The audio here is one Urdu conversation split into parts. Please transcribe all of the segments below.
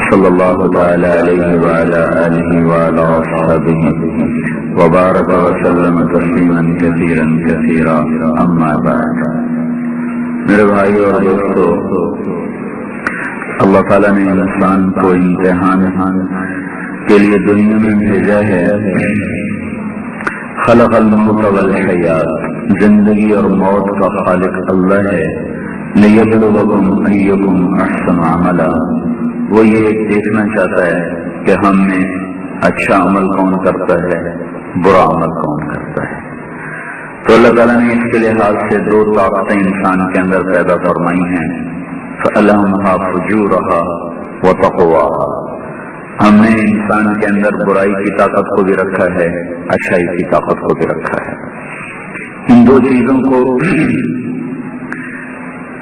صلی اللہ تعالی علیہ وعلی آلہ وعلی اصحابہ وبارک وسلم تسلیما کثیرا کثیرا اما بعد۔ میرے بھائی اور دوستو، اللہ تعالیٰ نے انسان کو امتحان کے لیے دنیا میں بھیجا ہے۔ خلق الموت والحیات، زندگی اور موت کا خالق اللہ ہے۔ لیبلوکم ایکم احسن عملا، وہ یہ دیکھنا چاہتا ہے کہ ہم میں اچھا عمل کون کرتا ہے، برا عمل کون کرتا ہے۔ تو اللہ تعالیٰ نے اس کے لحاظ سے دو طاقتیں انسان کے اندر پیدا فرمائی ہیں، فَأَلْهَمْهَا فُجُورَهَا وَتَقْوَاهَا۔ ہم نے انسان کے اندر برائی کی طاقت کو بھی رکھا ہے، اچھائی کی طاقت کو بھی رکھا ہے۔ ان دو چیزوں کو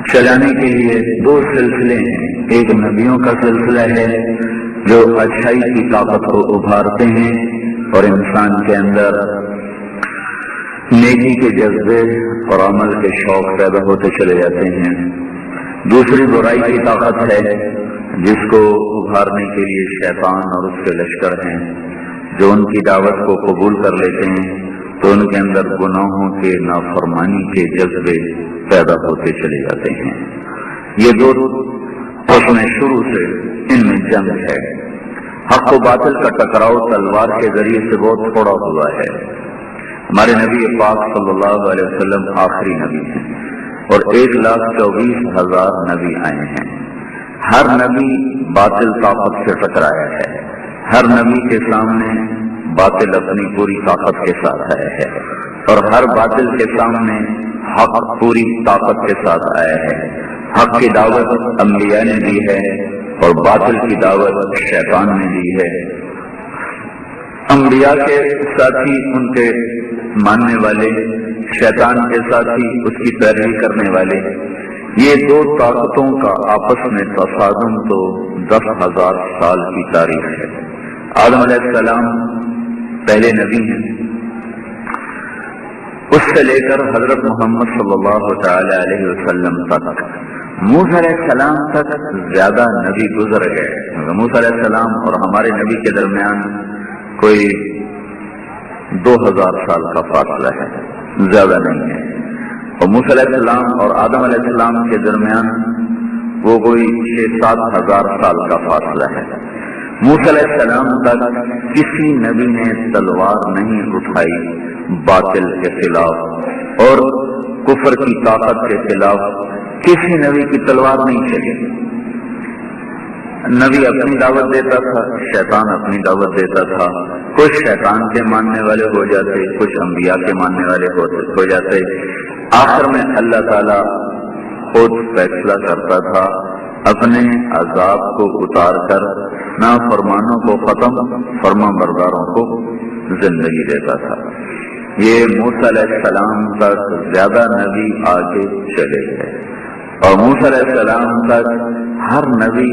چلانے کے لیے دو سلسلے ہیں۔ ایک نبیوں کا سلسلہ ہے جو اچھائی کی طاقت کو ابھارتے ہیں اور انسان کے اندر نیکی کے جذبے اور عمل کے شوق پیدا ہوتے چلے جاتے ہیں۔ دوسری برائی کی طاقت ہے جس کو ابھارنے کے لیے شیطان اور اس کے لشکر ہیں، جو ان کی دعوت کو قبول کر لیتے ہیں تو ان کے اندر گناہوں کے نافرمانی کے جذبے پیدا ہوتے چلے جاتے ہیں۔ یہ دو قسمیں شروع سے ان میں جنگ ہے۔ حق و باطل کا ٹکراؤ تلوار کے ذریعے سے بہت تھوڑا ہوا ہے۔ ہمارے نبی پاک صلی اللہ علیہ وسلم آخری نبی ہیں اور 1,24,000 نبی آئے ہیں۔ ہر نبی باطل طاقت سے ٹکرایا ہے، ہر نبی کے سامنے باطل اپنی پوری طاقت کے ساتھ آیا ہے اور ہر باطل کے سامنے حق پوری طاقت کے ساتھ آیا ہے۔ حق کی دعوت انبیاء نے دی ہے اور باطل کی دعوت شیطان نے دی ہے۔ انبیاء کے ساتھی ان کے ماننے والے، شیطان کے ساتھی اس کی پیروی کرنے والے، یہ دو طاقتوں کا آپس میں تصادم تو 10,000 سال کی تاریخ ہے۔ آدم علیہ السلام پہلے نبی ہیں، اس سے لے کر حضرت محمد صلی اللہ تعالی علیہ وسلم تک، موسیٰ علیہ السلام تک زیادہ نبی گزر گئے۔ موسیٰ علیہ السلام اور ہمارے نبی کے درمیان کوئی 2,000 سال کا فاصلہ ہے، زیادہ نہیں ہے۔ اور موسیٰ علیہ السلام اور آدم علیہ السلام کے درمیان وہ کوئی 6-7 ہزار سال کا فاصلہ ہے۔ موسیٰ علیہ السلام تک کسی نبی نے تلوار نہیں اٹھائی باطل کے خلاف اور کفر کی طاقت کے خلاف، کسی نبی کی تلوار نہیں چلی۔ نبی اپنی دعوت دیتا تھا، شیطان اپنی دعوت دیتا تھا، کچھ شیطان کے ماننے والے ہو جاتے، کچھ انبیاء کے ماننے والے ہو جاتے۔ آخر میں اللہ تعالیٰ خود فیصلہ کرتا تھا، اپنے عذاب کو اتار کر نافرمانوں کو ختم، فرما برداروں کو زندگی دیتا تھا۔ یہ موسیٰ علیہ السلام تک زیادہ نبی آگے چلے گئے اور موسیٰ علیہ السلام تک ہر نبی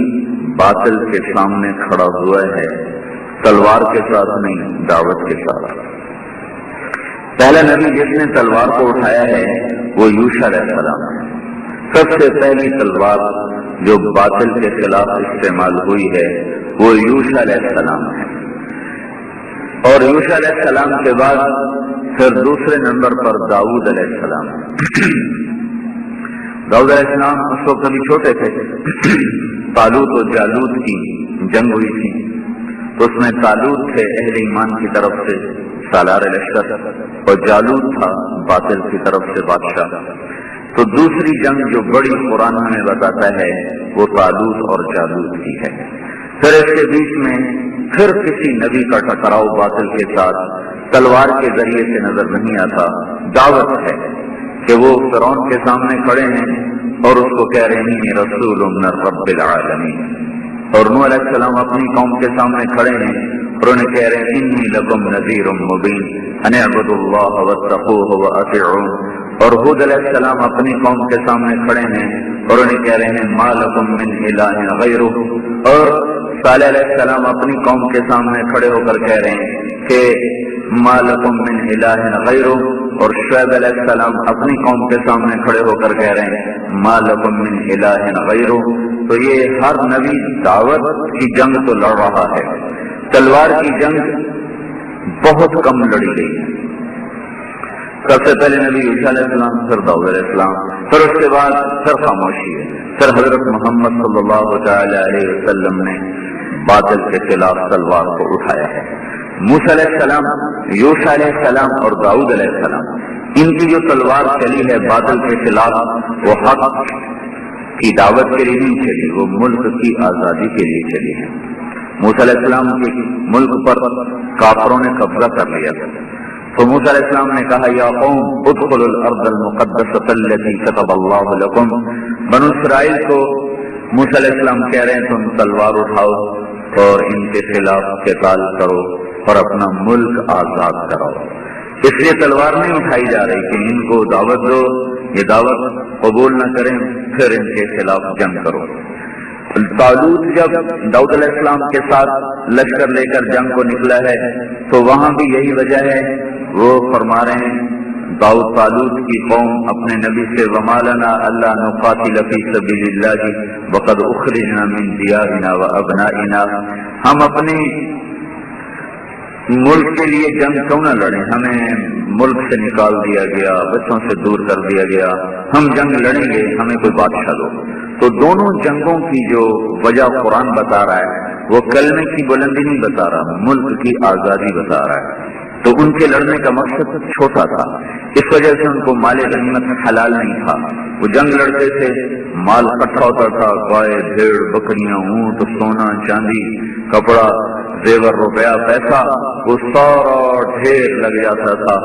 باطل کے سامنے کھڑا ہوا ہے، تلوار کے ساتھ نہیں، دعوت کے ساتھ۔ پہلا نبی جس نے تلوار کو اٹھایا ہے وہ یوشع علیہ السلام ہے۔ سب سے پہلی تلوار جو باطل کے خلاف استعمال ہوئی ہے وہ یوشع علیہ السلام ہے۔ اور یوشع علیہ السلام کے بعد پھر دوسرے نمبر پر داؤد علیہ السلام۔ داؤد علیہ السلام اس وقت ابھی چھوٹے تھے، طالوت و جالوت کی جنگ ہوئی تھی، تو اس میں طالوت تھے اہل ایمان کی طرف سے سالار لشکر اور جالوت تھا باطل کی طرف سے بادشاہ۔ تو دوسری جنگ جو بڑی قرآن ہمیں بتاتا ہے وہ طالوت اور جالوت کی ہے۔ پھر اس کے بیچ میں پھر کسی نبی کا ٹکراؤ باطل کے ساتھ تلوار کے ذریعے سے نظر نہیں آتا۔ دعوت ہے کہ وہ فرعون کے سامنے کھڑے ہیں اور اس کو کہہ رہے ہیں رسول من رب العالمین، اور نوح علیہ السلام اپنی قوم کے سامنے کھڑے ہیں اور انہیں کہہ رہے ہیں انی لکم نذیر مبین ان اعبدوا اللہ واتقوہ واطیعون۔ اور ہود علیہ السلام اپنی قوم کے سامنے کھڑے ہیں اور انہیں کہہ رہے ہیں ما لکم من الہ غیرہ۔ اور صالح علیہ السلام اپنی قوم کے سامنے کھڑے ہو کر کہہ رہے ہیں کہ ما لکم من الہ غیرہ، اور شعیب علیہ السلام اپنی قوم کے سامنے کھڑے ہو کر کہہ رہے ہیں ما لکم من الہ غیرہ۔ تو یہ ہر نبی دعوت کی جنگ تو لڑ رہا ہے، تلوار کی جنگ بہت کم لڑی گئی ہے۔ سب سے پہلے نبی عیسیٰ علیہ السلام، پھر داؤد علیہ السلام، پھر اس کے بعد پھر خاموشی ہے، پھر حضرت محمد صلی اللہ تعالی علیہ وسلم نے باطل کے خلاف تلوار کو اٹھایا ہے۔ موسیٰ علیہ السلام، یوشع علیہ السلام اور داؤد علیہ السلام، ان کی جو تلوار چلی ہے باطل کے خلاف، وہ حق کی دعوت کے لیے نہیں چلی، وہ ملک کی آزادی کے لیے چلی ہے۔ موسیٰ علیہ السلام کے ملک پر کافروں نے قبضہ کر لیا تو موسیٰ علیہ السلام نے کہا یا قوم ادخلوا الارض المقدسة التي كتب اللہ لکم۔ بنو اسرائیل کو موسیٰ علیہ السلام کہہ رہے ہیں تم تلوار اٹھاؤ اور ان کے خلاف قتال کرو اور اپنا ملک آزاد کراؤ۔ اس لیے تلوار نہیں اٹھائی جا رہی کہ ان کو دعوت دو، یہ دعوت قبول نہ کریں پھر ان کے خلاف جنگ کرو۔ طالوت جب داؤد علیہ السلام کے ساتھ لشکر لے کر جنگ کو نکلا ہے تو وہاں بھی یہی وجہ ہے، وہ فرما رہے ہیں داؤد طالوت کی قوم اپنے نبی سے وما لنا الا نقاتل فی سبیل اللہ وقد اخرجنا من دیارنا وابنائنا، ہم اپنے ملک کے لیے جنگ کیوں نہ لڑیں، ہمیں ملک سے نکال دیا گیا، بچوں سے دور کر دیا گیا، ہم جنگ لڑیں گے، ہمیں کوئی بادشاہ دو۔ تو دونوں جنگوں کی جو وجہ قرآن بتا رہا ہے وہ کلمے کی بلندی نہیں بتا رہا، ملک کی آزادی بتا رہا ہے۔ تو ان کے لڑنے کا مقصد چھوٹا تھا، اس وجہ سے ان کو مال غنیمت حلال نہیں تھا۔ وہ جنگ لڑتے تھے، مال اکٹھا ہوتا تھا، گائے بھیڑ بکریاں اونٹ سونا چاندی کپڑا زیور روپیہ پیسہ، وہ سارا ڈھیر لگ جاتا تھا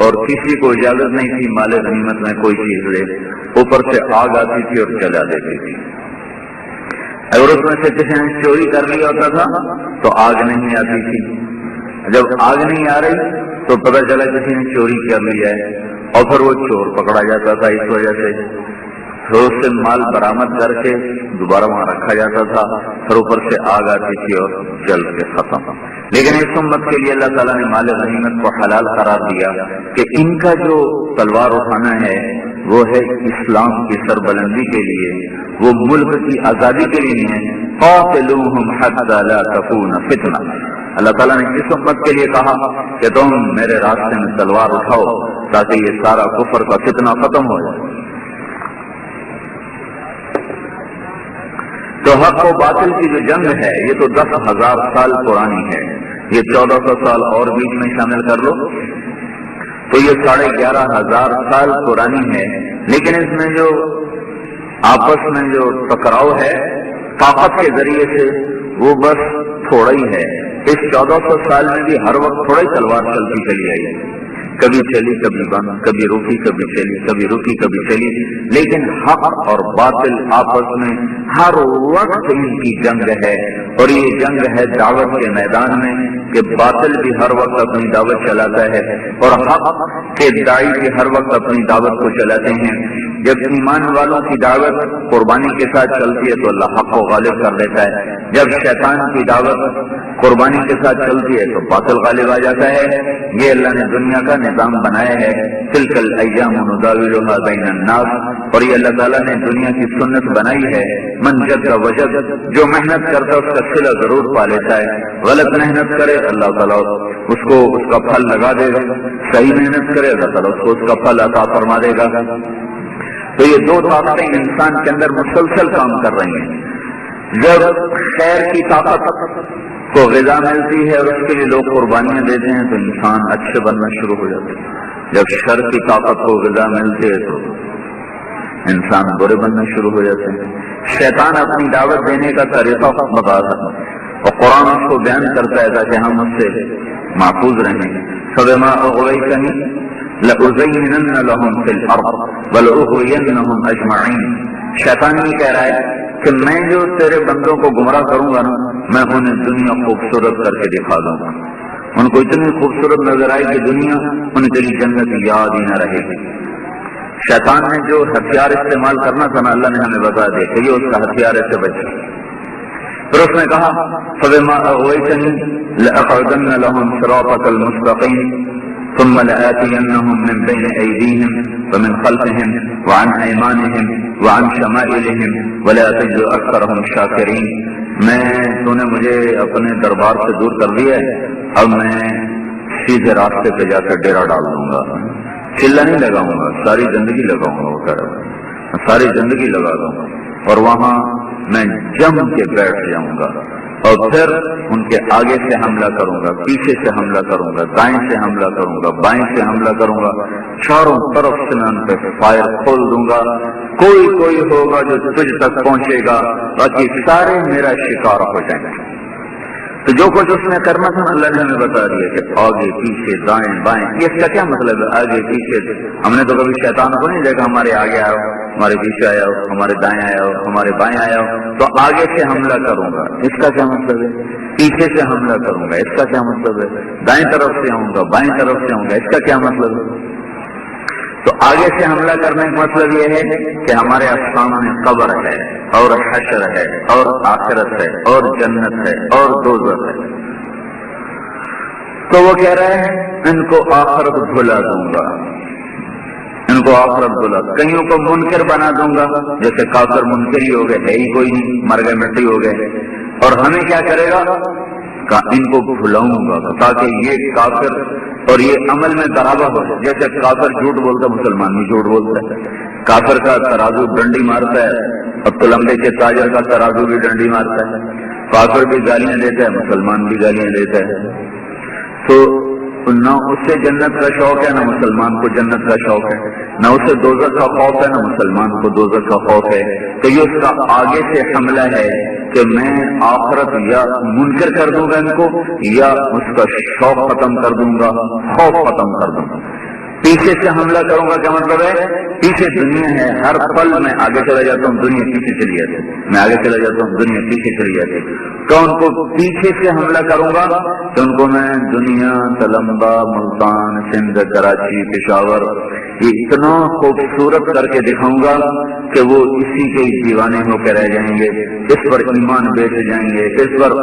اور کسی کو اجازت نہیں تھی مال غنیمت میں کوئی چیز لے، اوپر سے آگ آتی تھی اور جلا دیتی تھی۔ اگر اس میں سے کسی نے چوری کر لیا ہوتا تھا تو آگ نہیں آتی تھی، جب آگ نہیں آ رہی تو پتہ چلا کسی نے چوری کر لیا ہے اور پھر وہ چور پکڑا جاتا تھا، اس وجہ سے پھر اس سے مال برآمد کر کے دوبارہ وہاں رکھا جاتا تھا، پھر اوپر سے آگ آتی تھی اور جل کے ختم۔ لیکن اس امت کے لیے اللہ تعالیٰ نے مال غنیمت کو حلال قرار دیا کہ ان کا جو تلوار اٹھانا ہے وہ ہے اسلام کی سربلندی کے لیے، وہ ملک کی آزادی کے لیے نہیں ہے۔ قاتلوہم حتی لا تکون فتنہ، اللہ تعالیٰ نے اس امت کے لیے کہا کہ تم میرے راستے میں تلوار اٹھاؤ تاکہ یہ سارا کفر کا فتنہ ختم ہو جائے۔ تو حق و باطل کی جو جنگ ہے یہ تو 10,000 سال پرانی ہے، یہ 1400 سال اور بیچ میں شامل کر لو تو یہ 11,500 سال پرانی ہے، لیکن اس میں جو آپس میں جو ٹکراؤ ہے طاقت کے ذریعے سے وہ بس تھوڑا ہی ہے۔ اس 1400 سال میں بھی ہر وقت تھوڑا ہی تلوار چلتی چلی آئی، کبھی چلی کبھی بند، کبھی رکی کبھی چلی، کبھی رکی کبھی چلی، لیکن حق اور باطل آپس میں ہر وقت ان کی جنگ ہے، اور یہ جنگ ہے دعوت کے میدان میں کہ باطل بھی ہر وقت اپنی دعوت چلاتا ہے اور حق کے داعی بھی ہر وقت اپنی دعوت کو چلاتے ہیں۔ جب ایمان والوں کی دعوت قربانی کے ساتھ چلتی ہے تو اللہ حق کو غالب کر دیتا ہے، جب شیطان کی دعوت قربانی کے ساتھ چلتی ہے تو باطل غالب آ جاتا ہے۔ یہ اللہ نے دنیا کا نظام بنایا ہے، تلک الایام نداولها بین الناس، اور یہ اللہ تعالیٰ نے دنیا کی سنت بنائی ہے۔ من جد وجد، جو محنت کرتا اس کا صلہ ضرور پا لیتا ہے، غلط محنت کرے اللہ تعالیٰ اس کو اس کا پھل لگا دے گا، صحیح محنت کرے اللہ تعالیٰ اس کو اس کا پھل عطا فرما دے گا۔ تو یہ دو طاقتیں انسان کے اندر مسلسل کام کر رہی ہیں۔ جب خیر کی طاقت کو غذا ملتی ہے اور اس کے لیے لوگ قربانیاں دیتے ہیں تو انسان اچھے بننا شروع ہو جاتے ہیں، جب شر کی طاقت کو غذا ملتی ہے تو انسان برے بننا شروع ہو جاتے ہیں۔ شیطان اپنی دعوت دینے کا طریقہ بتاتا ہے اور قرآن اس کو بیان کرتا ہے تاکہ ہم اس سے محفوظ رہیں۔ فبما اغویتنی لأزینن لهم فی الارض ولأغوینہم اجمعین، شیطان یہ کہہ رہا ہے کہ میں جو تیرے بندوں کو گمراہ کروں گا نا، میں انہیں دنیا خوبصورت کر کے دکھا دوں گا، ان کو اتنی خوبصورت نظر آئے کہ دنیا ان کے لیے جنت یاد ہی نہ رہے گی۔ شیطان نے جو ہتھیار استعمال کرنا تھا نا، اللہ نے ہمیں بتا دیا کہ یہ اس کا ہتھیار ہے سے بچے۔ پھر اس نے کہا فبما اغویتنی لأقعدن لهم صراطك المستقیم ثم لآتینہم من بین ایدیہم ومن خلفہم وعن ایمانہم وعن شمائلہم ولا تجد اکثرہم شاکرین. تو نے مجھے اپنے دربار سے دور کر دیا ہے، اب میں سیدھے راستے پہ جا کر ڈیرا ڈال دوں گا، چلا نہیں لگاؤں گا، ساری زندگی لگاؤں گا، وہ کہہ رہا ساری زندگی لگا دوں گا اور وہاں میں جم کے بیٹھ جاؤں گا اور پھر ان کے آگے سے حملہ کروں گا، پیچھے سے حملہ کروں گا، دائیں سے حملہ کروں گا، بائیں سے حملہ کروں گا، چاروں طرف سے میں ان پہ فائر کھول دوں گا. کوئی ہوگا جو تجھ تک پہنچے گا، باقی سارے میرا شکار ہو جائیں گے. تو جو کچھ اس نے کرنا تھا اللہ نے ہمیں بتا دیا کہ آگے پیچھے دائیں بائیں. یہ اس کا کیا مطلب ہے آگے پیچھے؟ ہم نے تو کبھی شیطان کو نہیں دیکھا ہمارے آگے آیا ہو، ہمارے پیچھے آیا ہو، ہمارے دائیں آیا ہو، ہمارے بائیں آیا ہو. تو آگے سے حملہ کروں گا، اس کا کیا مطلب ہے؟ پیچھے سے حملہ کروں گا، اس کا کیا مطلب ہے؟ دائیں طرف سے آؤں گا، بائیں طرف سے آؤں گا، اس کا کیا مطلب ہے؟ تو آگے سے حملہ کرنے کا مطلب یہ ہے کہ ہمارے سامنے قبر ہے اور حشر ہے اور آخرت ہے اور جنت ہے اور دوزخ ہے. تو وہ کہہ رہے ہیں ان کو آخرت بھلا دوں گا، ان کو آخرت بھلا، کئیوں کو منکر بنا دوں گا، جیسے کافر منکر ہی ہو گئے، ہے ہی کوئی نہیں، مر گئے مٹی ہو گئے. اور ہمیں کیا کرے گا؟ ان کو بھلاؤں گا تاکہ یہ کافر اور یہ عمل میں برابر ہو. جیسے کافر جھوٹ بولتا، مسلمان بھی جھوٹ بولتا ہے. کافر کا ترازو ڈنڈی مارتا ہے اور تلمبے کے تاجر کا ترازو بھی ڈنڈی مارتا ہے. کافر بھی گالیاں دیتا ہے، مسلمان بھی گالیاں دیتا ہے. تو نہ اسے جنت کا شوق ہے، نہ مسلمان کو جنت کا شوق ہے، نہ اسے دوزخ کا خوف ہے، نہ مسلمان کو دوزخ کا خوف ہے. تو یہ اس کا آگے سے حملہ ہے کہ میں آخرت یا منکر کر دوں گا ان کو، یا اس کا شوق ختم کر دوں گا، خوف ختم کر دوں گا. پیچھے سے حملہ کروں گا کیا مطلب ہے؟ پیچھے دنیا ہے، ہر پل میں آگے چلا جاتا ہوں، دنیا پیچھے چلی جاتی ہے، میں آگے چلا جاتا ہوں، دنیا پیچھے چلی جاتی ہے. تو ان کو پیچھے سے حملہ کروں گا تو ان کو میں دنیا، تلمبا، ملتان، سندھ، کراچی، پشاور یہ اتنا خوبصورت کر کے دکھاؤں گا کہ وہ اسی کے دیوانے ہو کے رہ جائیں گے، اس پر ایمان بیچ جائیں گے، اس پر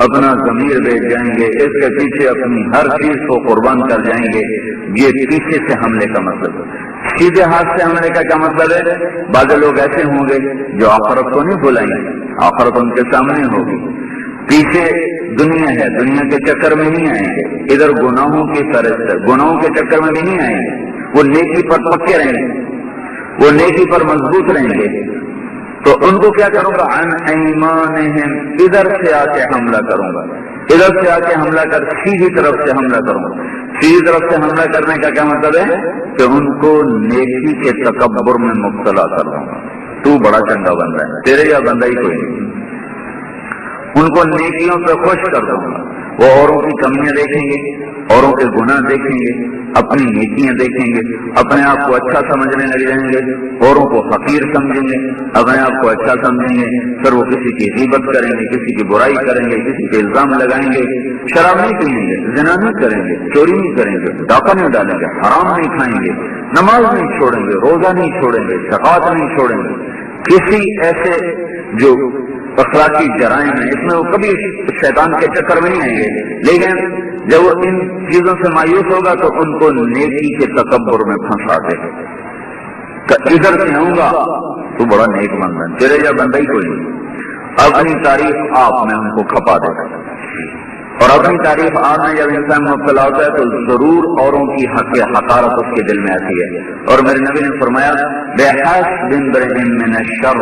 اپنا ضمیر بیچ جائیں گے، اس کے پیچھے اپنی ہر چیز کو قربان کر جائیں گے. یہ پیچھے سے حملے کا مطلب ہے. سیدھے ہاتھ سے حملے کا کیا مطلب ہے؟ بعض لوگ ایسے ہوں گے جو آخرت کو نہیں بھلائیں گے، آخرت ان کے سامنے ہوگی. پیچھے دنیا ہے، دنیا کے چکر میں نہیں آئیں گے، ادھر گناہوں کی طرف، گناہوں کے چکر میں بھی نہیں آئیں گے. وہ نیکی پر پکے رہیں گے، وہ نیکی پر مضبوط رہیں گے. تو ان کو کیا کروں گا؟ عن ایمانہم، ادھر سے آ کے حملہ کروں گا، ادھر سے آ کے حملہ کر، سیدھی طرف سے حملہ کروں گا. سیدھی طرف سے حملہ کرنے کا کیا مطلب ہے؟ کہ ان کو نیکی کے تکبر میں مبتلا کر دوں گا. تو بڑا چنگا بندہ ہے، تیرے یا بندہ ہی کوئی نہیں. ان کو نیکیوں پہ خوش کر دوں گا. وہ اوروں کی کمیاں دیکھیں گے، اوروں کے گناہ دیکھیں گے، اپنی نیکیاں دیکھیں گے، اپنے آپ کو اچھا سمجھنے لگ جائیں گے، اوروں کو حقیر سمجھیں گے، اپنے آپ کو اچھا سمجھیں گے. پھر وہ کسی کی غیبت کریں گے، کسی کی برائی کریں گے، کسی کے الزام لگائیں گے. شراب نہیں پئیں گے، زنا نہیں کریں گے، چوری نہیں کریں گے، ڈاکہ نہیں ڈالیں گے، حرام نہیں کھائیں گے، نماز نہیں چھوڑیں گے، روزہ نہیں چھوڑیں گے، زکوٰۃ نہیں چھوڑیں گے. کسی ایسے جو اخلاقی جرائم ہیں اس میں وہ کبھی شیطان کے چکر میں نہیں آئیں گے. لیکن جب وہ ان چیزوں سے مایوس ہوگا تو ان کو نیکی کے تکبر میں پھنسا دے گا. ادھر سے آؤں گا تو بڑا نیک بندہ، تیرے یا بندہ ہی کوئی نہیں. اپنی تعریف آپ میں ان کو کھپا دے گا. اور اپنی تعریف آپ میں جب انسان مبتلا ہوتا ہے تو ضرور اوروں کی حق حقارت اس کے دل میں آتی ہے. اور میرے نبی نے فرمایا بِحَسْبِ امْرِئٍ مِّنَ الشَّرِّ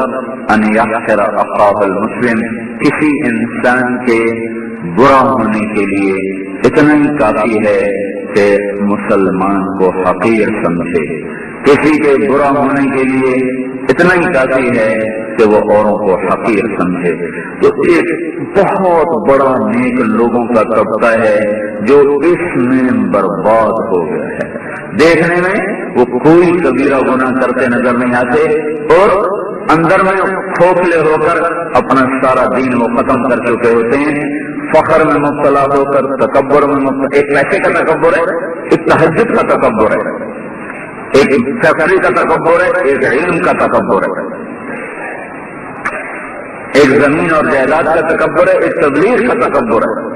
أَن يَحْقِرَ أَخَاهُ الْمُسْلِمَ، کسی انسان کے برا ہونے کے لیے اتنا ہی کافی ہے کہ مسلمان کو حقیر سمجھے. کسی کے برا ہونے کے لیے اتنا ہی کافی ہے کہ وہ اوروں کو حقیر سمجھے. تو ایک بہت بڑا نیک لوگوں کا طبقہ ہے جو اس میں برباد ہو گیا ہے. دیکھنے میں وہ کوئی کبیرہ گناہ کرتے نظر نہیں آتے اور اندر میں کھوکھلے ہو کر اپنا سارا دین وہ ختم کر چکے ہوتے ہیں. فخر میں مبتلا ہو کر، تکبر میں مبتلا، ایک پیسے کا تکبر ہے، ایک تہجد کا تکبر ہے، ایک فیکٹری کا تکبر ہے، ایک علم کا تکبر ہے، ایک زمین اور جائیداد کا تکبر ہے، ایک تبلیغ کا تکبر ہے.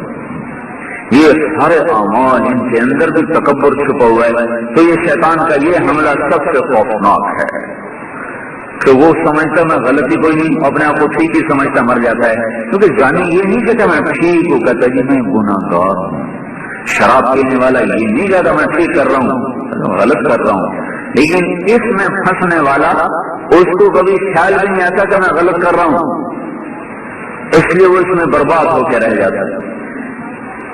یہ سارے اعمال ان کے اندر بھی تکبر چھپا ہوا ہے. تو یہ شیطان کا یہ حملہ سب سے خوفناک ہے تو وہ سمجھتا میں غلطی کوئی نہیں، اپنے آپ کو ٹھیک ہی سمجھتا مر جاتا ہے، کیونکہ زانی یہ نہیں کہتا میں ٹھیک ہوں، کہتا جی میں گناہگار ہوں۔ شراب پینے والا یہ نہیں کہتا میں ٹھیک کر رہا ہوں، غلط کر رہا ہوں، لیکن اس میں پھنسنے والا اس کو کبھی خیال نہیں آتا کہ میں غلط کر رہا ہوں، اس لیے وہ اس میں برباد ہو کے رہ جاتا ہے۔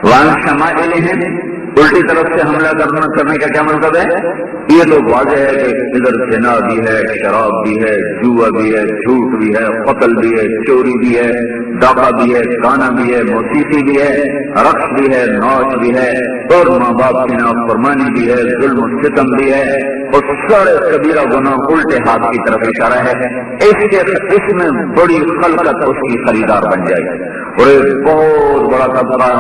وان شمائلہم، الٹی طرف سے حملہ کرنے کا کیا مطلب ہے؟ یہ تو واضح ہے کہ ادھر زنا بھی ہے، شراب بھی ہے، جوا بھی ہے، جھوٹ بھی ہے، قتل بھی ہے، چوری بھی ہے، ڈاکہ بھی ہے، گانا بھی ہے، موسیقی بھی ہے، رقص بھی ہے، ناچ بھی ہے، اور ماں باپ کی نافرمانی بھی ہے، ظلم و ستم بھی ہے، اور سارے کبیرہ گناہ الٹے ہاتھ کی طرف اشارہ ہے۔ اس میں بڑی خلقت اس کی خریدار بن جائے گی، اور ایک بہت بڑا طبقہ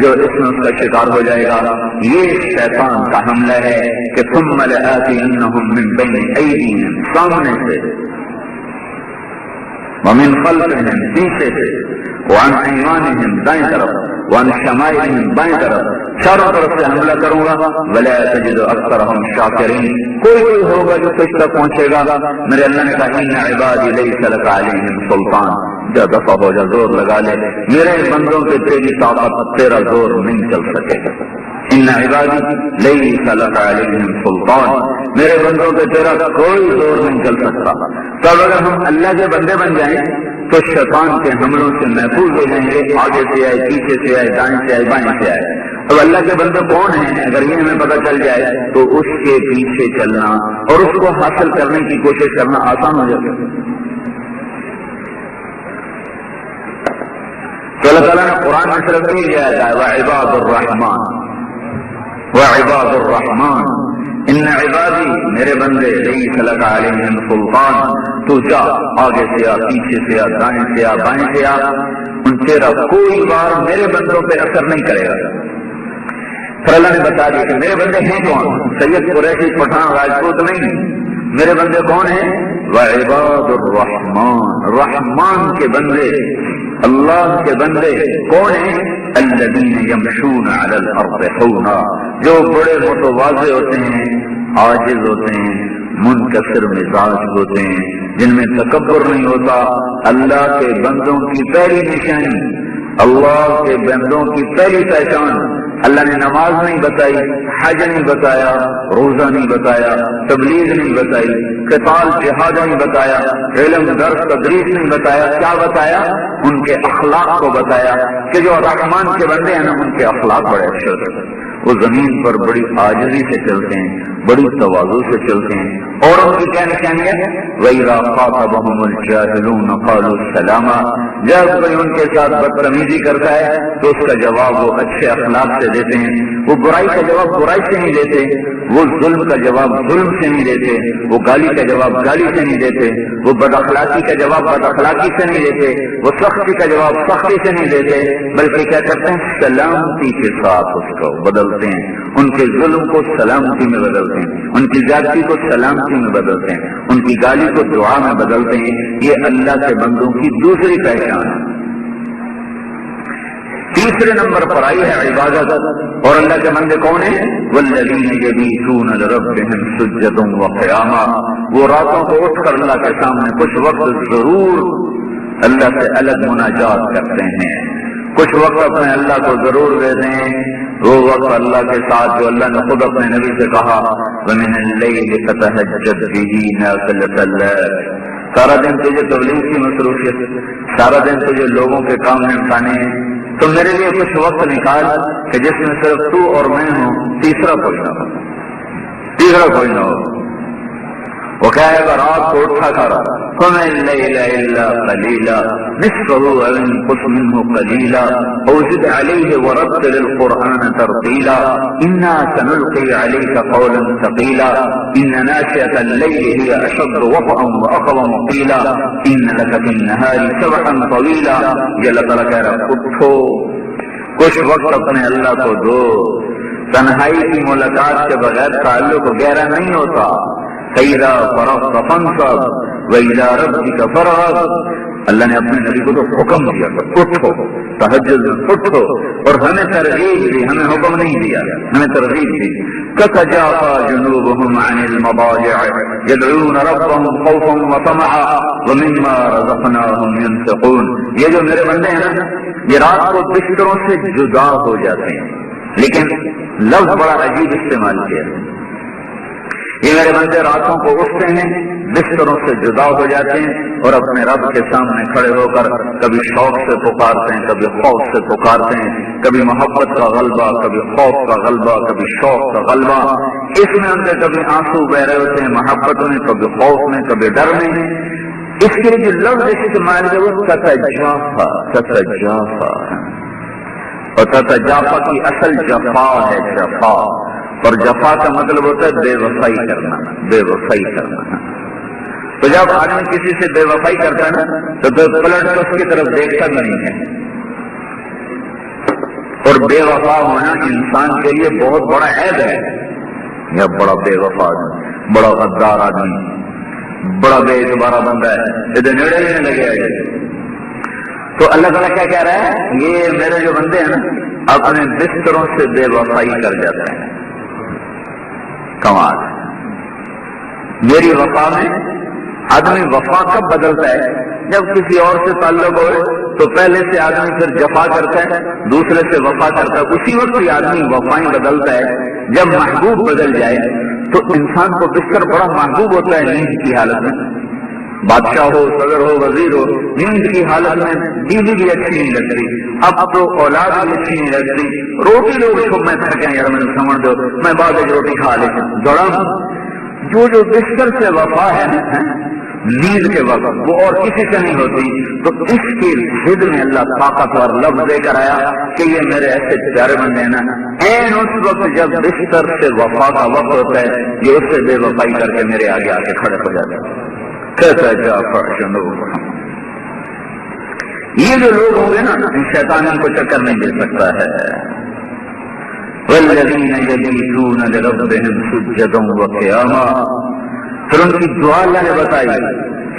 جو اس میں اس کا شکار ہو جائے گا۔ یہ شیطان کا حملہ ہے کہ ثم لآتینہم من بین ایدیہم، سامنے سے، ومن خلفہم، پیچھے سے، وعن ایمانہم، دائیں طرف، وعن شمائلہم، بائیں طرف، چاروں طرف سے حملہ کروں گا۔ ولا تجد اکثرہم شاکرین، کوئی ہوگا جو کچھ تک پہنچے گا۔ میرے اللہ نے کہا ان عبادی لیس لک علیہم سلطان، جا دفع ہو جا، زور لگا لے، میرے بندوں پہ تیری طاقت، تیرا زور نہیں چل سکے گا۔ ان عبادی لیس لک علیہم سلطان، میرے بندوں پہ تیرا کوئی زور نہیں چل سکتا۔ تب اگر ہم اللہ کے بندے بن جائیں تو شیطان کے حملوں سے محفوظ ہو جائیں گے، آگے سے آئے، پیچھے سے آئے، دائیں سے آئے، بائیں سے آئے۔ اب اللہ کے بندے کون ہیں اگر یہ ہمیں پتہ چل جائے تو اس کے پیچھے چلنا اور اس کو حاصل کرنے کی کوشش کرنا آسان ہو جائے گا۔ تو اللہ تعالیٰ نے قرآن میں صرف نہیں لیا ہے وعباد الرحمن، وعباد الرحمن ان عبادی، میرے بندے، لیس لک علیہم سلطان، تو جا، آگے سے آ، پیچھے سے آ، دائیں سے آ، بائیں سے آ، ان تیرا کوئی بار میرے بندوں پہ اثر نہیں کرے گا۔ پھر اللہ نے بتا دیا کہ میرے بندے ہیں کون؟ سید قریشی، پٹھان، راجپوت نہیں، میرے بندے کون ہیں؟ وعباد الرحمن، رحمان کے بندے، اللہ کے بندے کون ہیں؟ الذین یمشون علی الارض حونا، جو بڑے متواضع ہوتے ہیں، عاجز ہوتے ہیں، منکسر مزاج ہوتے ہیں، جن میں تکبر نہیں ہوتا۔ اللہ کے بندوں کی پہلی نشانی، اللہ کے بندوں کی پہلی پہچان، اللہ نے نماز نہیں بتائی، حج نہیں بتایا، روزہ نہیں بتایا، تبلیغ نہیں بتائی، قتال جہاد نہیں بتایا، علم درس تدریس نہیں بتایا، کیا بتایا؟ ان کے اخلاق کو بتایا کہ جو رحمان کے بندے ہیں نا، ان کے اخلاق بڑے اچھے ہوتے ہیں، وہ زمین پر بڑی عاجزی سے چلتے ہیں، بڑی تواضع سے چلتے ہیں، اور ان کی کیا نشانی ہے؟ وَإِذَا خَاطَبَهُمُ الْجَاهِلُونَ قَالُوا سَلَامًا، جب کوئی ان کے ساتھ بدتمیزی کرتا ہے تو اس کا جواب وہ اچھے اخلاق سے دیتے ہیں، وہ برائی کا جواب برائی سے نہیں دیتے، وہ ظلم کا جواب ظلم سے نہیں دیتے، وہ گالی کا جواب گالی سے نہیں دیتے، وہ بد اخلاقی کا جواب بد اخلاقی سے نہیں دیتے، وہ سختی کا جواب سختی سے نہیں دیتے، بلکہ کیا کرتے ہیں؟ سلامتی کے ساتھ اس کو بدلتے ہیں، ان کے ظلم کو سلامتی میں بدلتے ہیں، ان کی زیادتی کو سلامتی میں بدلتے ہیں، ان کی گالی کو دعا میں بدلتے ہیں۔ یہ اللہ کے بندوں کی دوسری پہچان ہے۔ تیسرے نمبر پر آئی ہے عبادت، اور اللہ کے بندے کون ہیں؟ والذین یبیتون لربہم سجدا وقیاما، وہ راتوں کو اٹھ کر اللہ کے سامنے کچھ وقت ضرور اللہ سے الگ مناجات کرتے ہیں، کچھ وقت اپنے اللہ کو ضرور دیتے ہیں، وہ وقت اللہ کے ساتھ جو اللہ نے خود اپنے نبی سے کہا وَمِنَ اللَّيْلِ فَتَهَجَّدْ بِهِ نَافِلَةً لَكَ، سارا دن تجھے تبلیغ کی مصروفیت، سارا دن تجھے لوگوں کے کام نمٹانے ہیں، تو میرے لیے کچھ وقت نکال کہ جس میں صرف تو اور میں ہوں، تیسرا کوئی نہ ہو، تیسرا کوئی نہ ہو۔ وہ کیا ہے؟ رات کو اٹھا کر قُمِ اللَّيْلَ إِلَّا قَلِيلًا نِصْفَهُ أَوِ انقُصْ مِنْهُ قَلِيلًا أَوْ زِدْ عَلَيْهِ وَرَتِّلِ الْقُرْآنَ تَرْتِيلًا إِنَّا سَنُلْقِي عَلَيْكَ قَوْلًا ثَقِيلًا إِنَّ نَاشِئَةَ اللَّيْلِ هِيَ أَشَدُّ وَطْئًا وَأَقْوَمُ قِيلًا إِنَّ لَكَ فِي النَّهَارِ سَبْحًا طَوِيلًا۔ یہ اللہ تعالیٰ کہہ رہا ہے اٹھو، کچھ وقت اپنے اللہ کو دو، تنہائی کی ملاقات کے بغیر تعلق گہرا نہیں ہوتا۔ فَإِذَا فَرَغْتَ فَانصَبْ وَإِلَىٰ رَبِّكَ فَارْغَب، اللہ نے اپنے نبی کو تو حکم دیا کہ اٹھو، تہجد میں اٹھو، اور ہمیں ترغیب دی، ہمیں حکم نہیں دیا، ہمیں ترغیب دی۔ تتجافى جنوبهم عن المضاجع يدعون ربهم خوفا وطمعا ومما رزقناهم ينفقون. یہ جو میرے بندے ہیں نا، یہ رات کو بستروں سے جدا ہو جاتے ہیں، لیکن لفظ بڑا عجیب استعمال کیا ہے. یہ میرے بندے راتوں کو اٹھتے ہیں، بستروں سے جدا ہو جاتے ہیں اور اپنے رب کے سامنے کھڑے ہو کر کبھی شوق سے پکارتے ہیں، کبھی خوف سے پکارتے ہیں، کبھی محبت کا غلبہ، کبھی خوف کا غلبہ، کبھی شوق کا غلبہ. اس میں ان کے کبھی آنسو بہ رہے ہوتے ہیں محبت میں، کبھی خوف میں، کبھی ڈر میں. اس کے لیے جو لفظ استعمال ہے وہ تتجافا اور تتجافا کی اصل جفا ہے، جفا. اور جفا کا مطلب ہوتا ہے بے وفائی کرنا، بے وفائی کرنا. تو جب آدمی کسی سے بے وفائی کرتا ہے نا تو پلٹ تو اس کی طرف دیکھتا بھی نہیں ہے. اور بے وفا ہونا انسان کے لیے بہت بڑا عیب ہے. یہ بڑا بے وفا آدمی، بڑا غدار آدمی، بڑا بے اعتبارہ بندہ ہے، ادھر نیڑے لینے لگے آئے. تو اللہ تعالیٰ کیا کہہ رہا ہے؟ یہ میرے جو بندے ہیں نا اپنے بستروں سے بے وفائی کر جاتے ہیں. کمال. میری وفا میں آدمی وفا کب بدلتا ہے؟ جب کسی اور سے تعلق ہوئے تو پہلے سے آدمی پھر جفا کرتا ہے، دوسرے سے وفا کرتا ہے. اسی وقت ہی آدمی وفائیں بدلتا ہے. جب محبوب بدل جائے تو انسان کو بستر بڑا محبوب ہوتا ہے. نیند کی حالت میں بادشاہ ہو، صدر ہو، وزیر ہو، نیند کی حالت میں بیوی بھی اچھی نہیں لگتی، اب تو اولاد بھی اچھی نہیں لگتی. روٹی لوگ چھپ میں تھکے یار میں سمجھ دو میں بعد روٹی کھا لیتا ہوں دوڑا. جو بستر سے وفا ہے نیند کے وقت وہ اور کسی سے نہیں ہوتی. تو اس کی ضد میں اللہ طاقتور لفظ دے کر آیا کہ یہ میرے ایسے پیارے بندے ہیں نا، این اس وقت جب بستر سے وفا کا وقت ہوتا ہے یہ اس سے بے وفائی کر کے میرے آگے آ کے کھڑے ہو جاتے ہیں. یہ جو لوگ ہوں گے نا شیطان ان کو چکر نہیں دے سکتا ہے. والذین یبیتون لربہم سجدا وقیاما. پھر ان کی دعا اللہ نے بتائی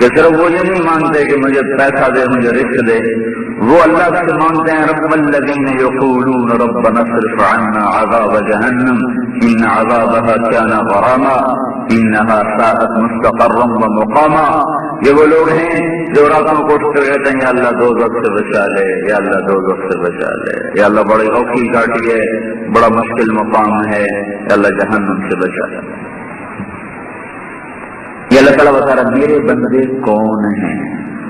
کہ صرف وہ یہ نہیں مانگتے کہ مجھے پیسہ دے، مجھے رزق دے، وہ اللہ سے مانگتے ہیں رب الذین یقولون ربنا اصرف عنا عذاب جہنم ان عذابها كان غراما انها ساءت مستقرا ومقاما. یہ وہ لوگ ہیں جو راتوں کو اٹھتے کہتے ہیں یا اللہ دوزخ سے بچا لے، یا اللہ دوزخ سے بچا لے، یا اللہ بڑی اوکھی گاٹی ہے، بڑا مشکل مقام ہے، یا اللہ جہنم سے بچا لے. یہ اللہ تعالیٰ بتا رہا میرے بندے کون ہیں؟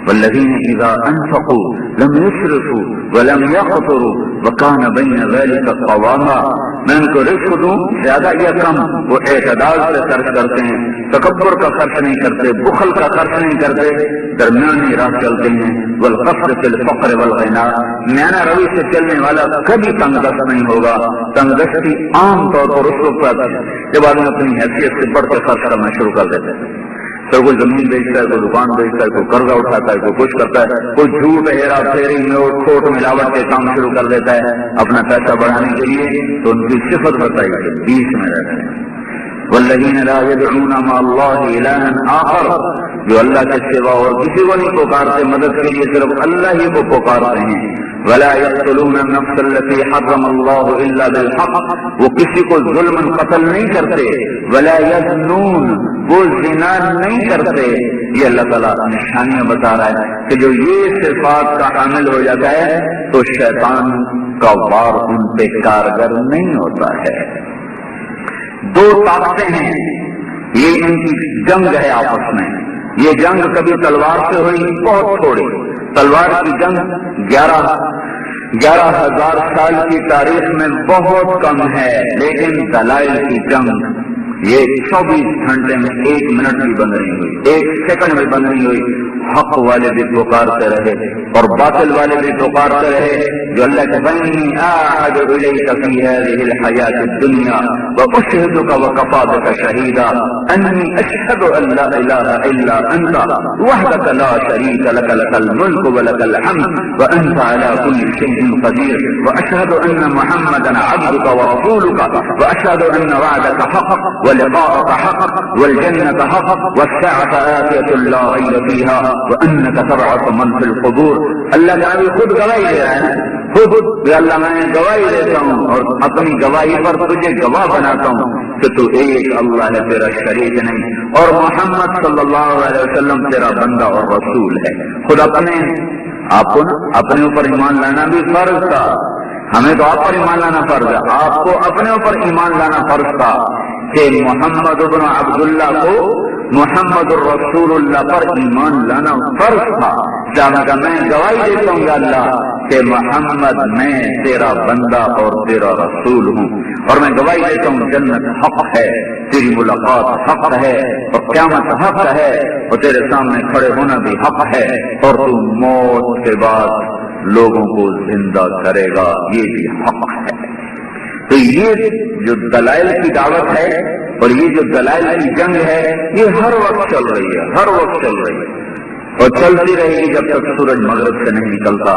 والذین اذا انفقوا لم يسرفوا ولم يقتروا وكان بين ذلك قواما. میں ان کو رزق دوں زیادہ یا کم وہ اعتدال سے خرچ کرتے ہیں، تکبر کا خرچ نہیں کرتے، بخل کا خرچ نہیں کرتے، درمیانی راہ چلتے ہیں. والقصد في الفقر والغنا. میانہ روی سے چلنے والا کبھی تنگ دست نہیں ہوگا. تنگ دستی عام طور پر اس وقت آتی ہے جب آدمی اپنی حیثیت سے بڑھ کر خرچ کرنا شروع کر دیتے ہیں. تو کوئی زمین بیچتا ہے، کوئی دکان بیچتا ہے، کوئی قرضہ اٹھاتا ہے، کوئی کچھ کرتا ہے، کوئی جھوٹ ہیرا پھیری میں اور کھوٹ ملاوٹ کے کام شروع کر دیتا ہے اپنا پیسہ بڑھانے کے لیے. تو ان کی صفت بتائی گئی بیچ میں رہتے ہیں. والذین لا يدعون مع اللہ الہا آخر. جو اللہ کے سوا اور کسی کو نہیں پکارتے، مدد کے لیے صرف اللہ ہی کو پکارتے ہیں. ولا يقتلون النفس التي حرم الله الا بالحق. وہ کسی کو ظلم قتل نہیں کرتے. ولا يزنون. وہ زنا نہیں کرتے. یہ اللہ تعالیٰ نشانیاں بتا رہا ہے کہ جو یہ صفات کا حامل ہو جاتا ہے تو شیطان کا وار ان پہ کارگر نہیں ہوتا ہے. دو طاقتیں ہیں، یہ ان کی جنگ ہے آپس میں. یہ جنگ کبھی تلوار سے ہوئی، بہت تھوڑی. تلوار کی جنگ 11,000 سال کی تاریخ میں بہت کم ہے، لیکن دلائل کی جنگ یہ 24 گھنٹے میں 1 منٹ بھی بند نہیں ہوئی، 1 سیکنڈ بھی بند نہیں ہوئی. حق والے بھی پکارتے رہے اور باطل والے بھی پکارتے رہے. جو اللہ کے بنی اعهد الیک فی هذه الحیات الدنیا واشهدک وکفی بک شہیدا انی اشهد ان لا الہ الا انت وحدک لا شریک لک لک الملک ولک الحمد وانت علی کل شیء قدیر واشهد ان محمدا عبدک ورسولک واشهد ان وعدک حق ولقاءك حق والجنة حق والساعة آتية لا ريب فيها وأنك تبعث من في القبور. اللہ تعالی خود گواہی دے رہا ہے، خود کہ اللہ میں گواہی دیتا ہوں اور اپنی گواہی پر تجھے گواہ بناتا ہوں کہ تو ایک اللہ ہے، تیرا شریک نہیں، اور محمد صلی اللہ علیہ وسلم تیرا بندہ اور رسول ہے۔ خود اپنے اوپر ایمان لانا بھی فرض تھا، ہمیں تو آپ پر ایمان لانا فرض ہے، آپ کو اپنے اوپر ایمان لانا فرض تھا کہ محمد ابن عبداللہ کو محمد الرسول اللہ پر ایمان لانا فرض تھا۔ میں گواہی دیتا ہوں یا اللہ کہ محمد میں تیرا بندہ اور تیرا رسول ہوں، اور میں گواہی دیتا ہوں جنت حق ہے، تیری ملاقات حق ہے، اور قیامت حق ہے، اور تیرے سامنے کھڑے ہونا بھی حق ہے، اور تو موت کے بعد لوگوں کو زندہ کرے گا، یہ بھی حق ہے۔ تو یہ جو دلائل کی دعوت ہے اور یہ جو دلائل کی جنگ ہے، یہ ہر وقت چل رہی ہے، ہر وقت چل رہی ہے، اور چلتی رہے گی جب تک سورج مغرب سے نہیں نکلتا۔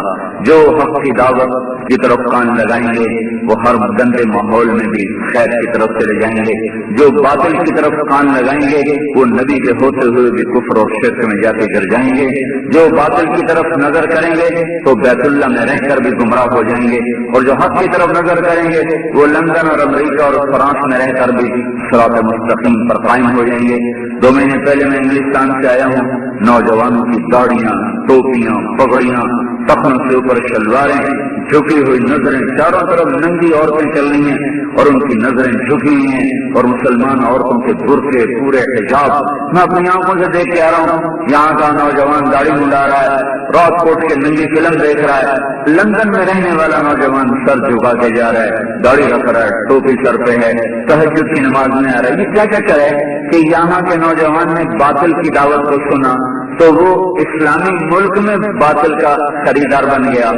جو حق کی دعوت کی طرف کان لگائیں گے وہ ہر گندے ماحول میں بھی خیر کی طرف چلے جائیں گے، جو باطل کی طرف کان لگائیں گے وہ نبی کے ہوتے ہوئے بھی کفر اور شرک میں جا کے گر جائیں گے، جو باطل کی طرف نظر کریں گے تو بیت اللہ میں رہ کر بھی گمراہ ہو جائیں گے، اور جو حق کی طرف نظر کریں گے وہ لندن اور امریکہ اور فرانس میں رہ کر بھی صراط مستقیم پر قائم ہو جائیں گے۔ 2 مہینے پہلے میں انگلستان سے آیا ہوں، نوجوانوں کی داڑیاں، ٹوپیاں، پگڑیاں، ٹخنوں سے اوپر شلواریں، جھکی ہوئی نظریں، چاروں طرف ننگی عورتیں چل رہی ہیں اور ان کی نظریں جھکی ہوئی ہیں، اور مسلمان عورتوں کے برقعے، پورے حجاب، میں اپنی آنکھوں سے دیکھ کے آ رہا ہوں۔ یہاں کا نوجوان داڑھی منڈا رہا ہے، رات کوٹ کے ننگی فلم دیکھ رہا ہے، لندن میں رہنے والا نوجوان سر جھکا کے جا رہا ہے، داڑھی رکھ رہا ہے، ٹوپی سر پہ ہے، تہجد کی نماز میں آ رہا ہے۔ یہ کیا کیا کرے کہ یہاں کے نوجوان نے باطل کی دعوت کو سنا تو وہ اسلامی ملک میں باطل کا خریدار بن گیا،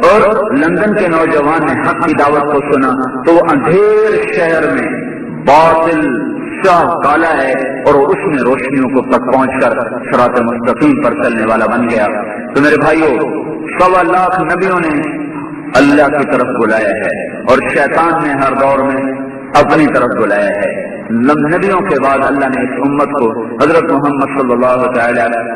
اور لندن کے نوجوان نے حق کی دعوت کو سنا تو وہ اندھیر شہر میں باطل شاہ کالا ہے اور اس میں روشنیوں کو تک پہنچ کر صراط مستقیم پر چلنے والا بن گیا۔ تو میرے بھائیوں، 1.25 لاکھ نبیوں نے اللہ کی طرف بلایا ہے اور شیطان نے ہر دور میں اپنی طرف بلایا ہے۔ نبیوں کے بعد اللہ نے اس امت کو حضرت محمد صلی اللہ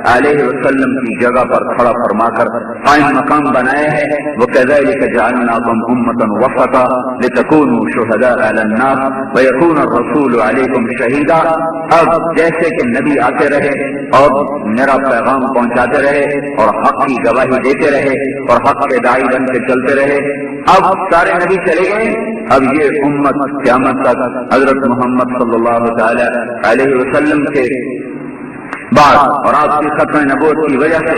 علیہ وسلم کی جگہ پر کھڑا فرما کر قائم مقام بنایا ہے۔ وَكَذَلِكَ جَعَلْنَاكُمْ أُمَّةً وَسَطًا لِتَكُونُوا شُهَدَاءَ عَلَى النَّاسِ وَيَكُونَ الرَّسُولُ عَلَيْكُمْ شَهِيدًا۔ اب جیسے کہ نبی آتے رہے اور میرا پیغام پہنچاتے رہے اور حق کی گواہی دیتے رہے اور حق کے داعی بن کے چلتے رہے، اب سارے نبی چلے گئے، اب یہ امت قیامت تک حضرت محمد صلی اللہ تعالی علیہ وسلم کے بعد اور آپ کی ختم نبوت کی وجہ سے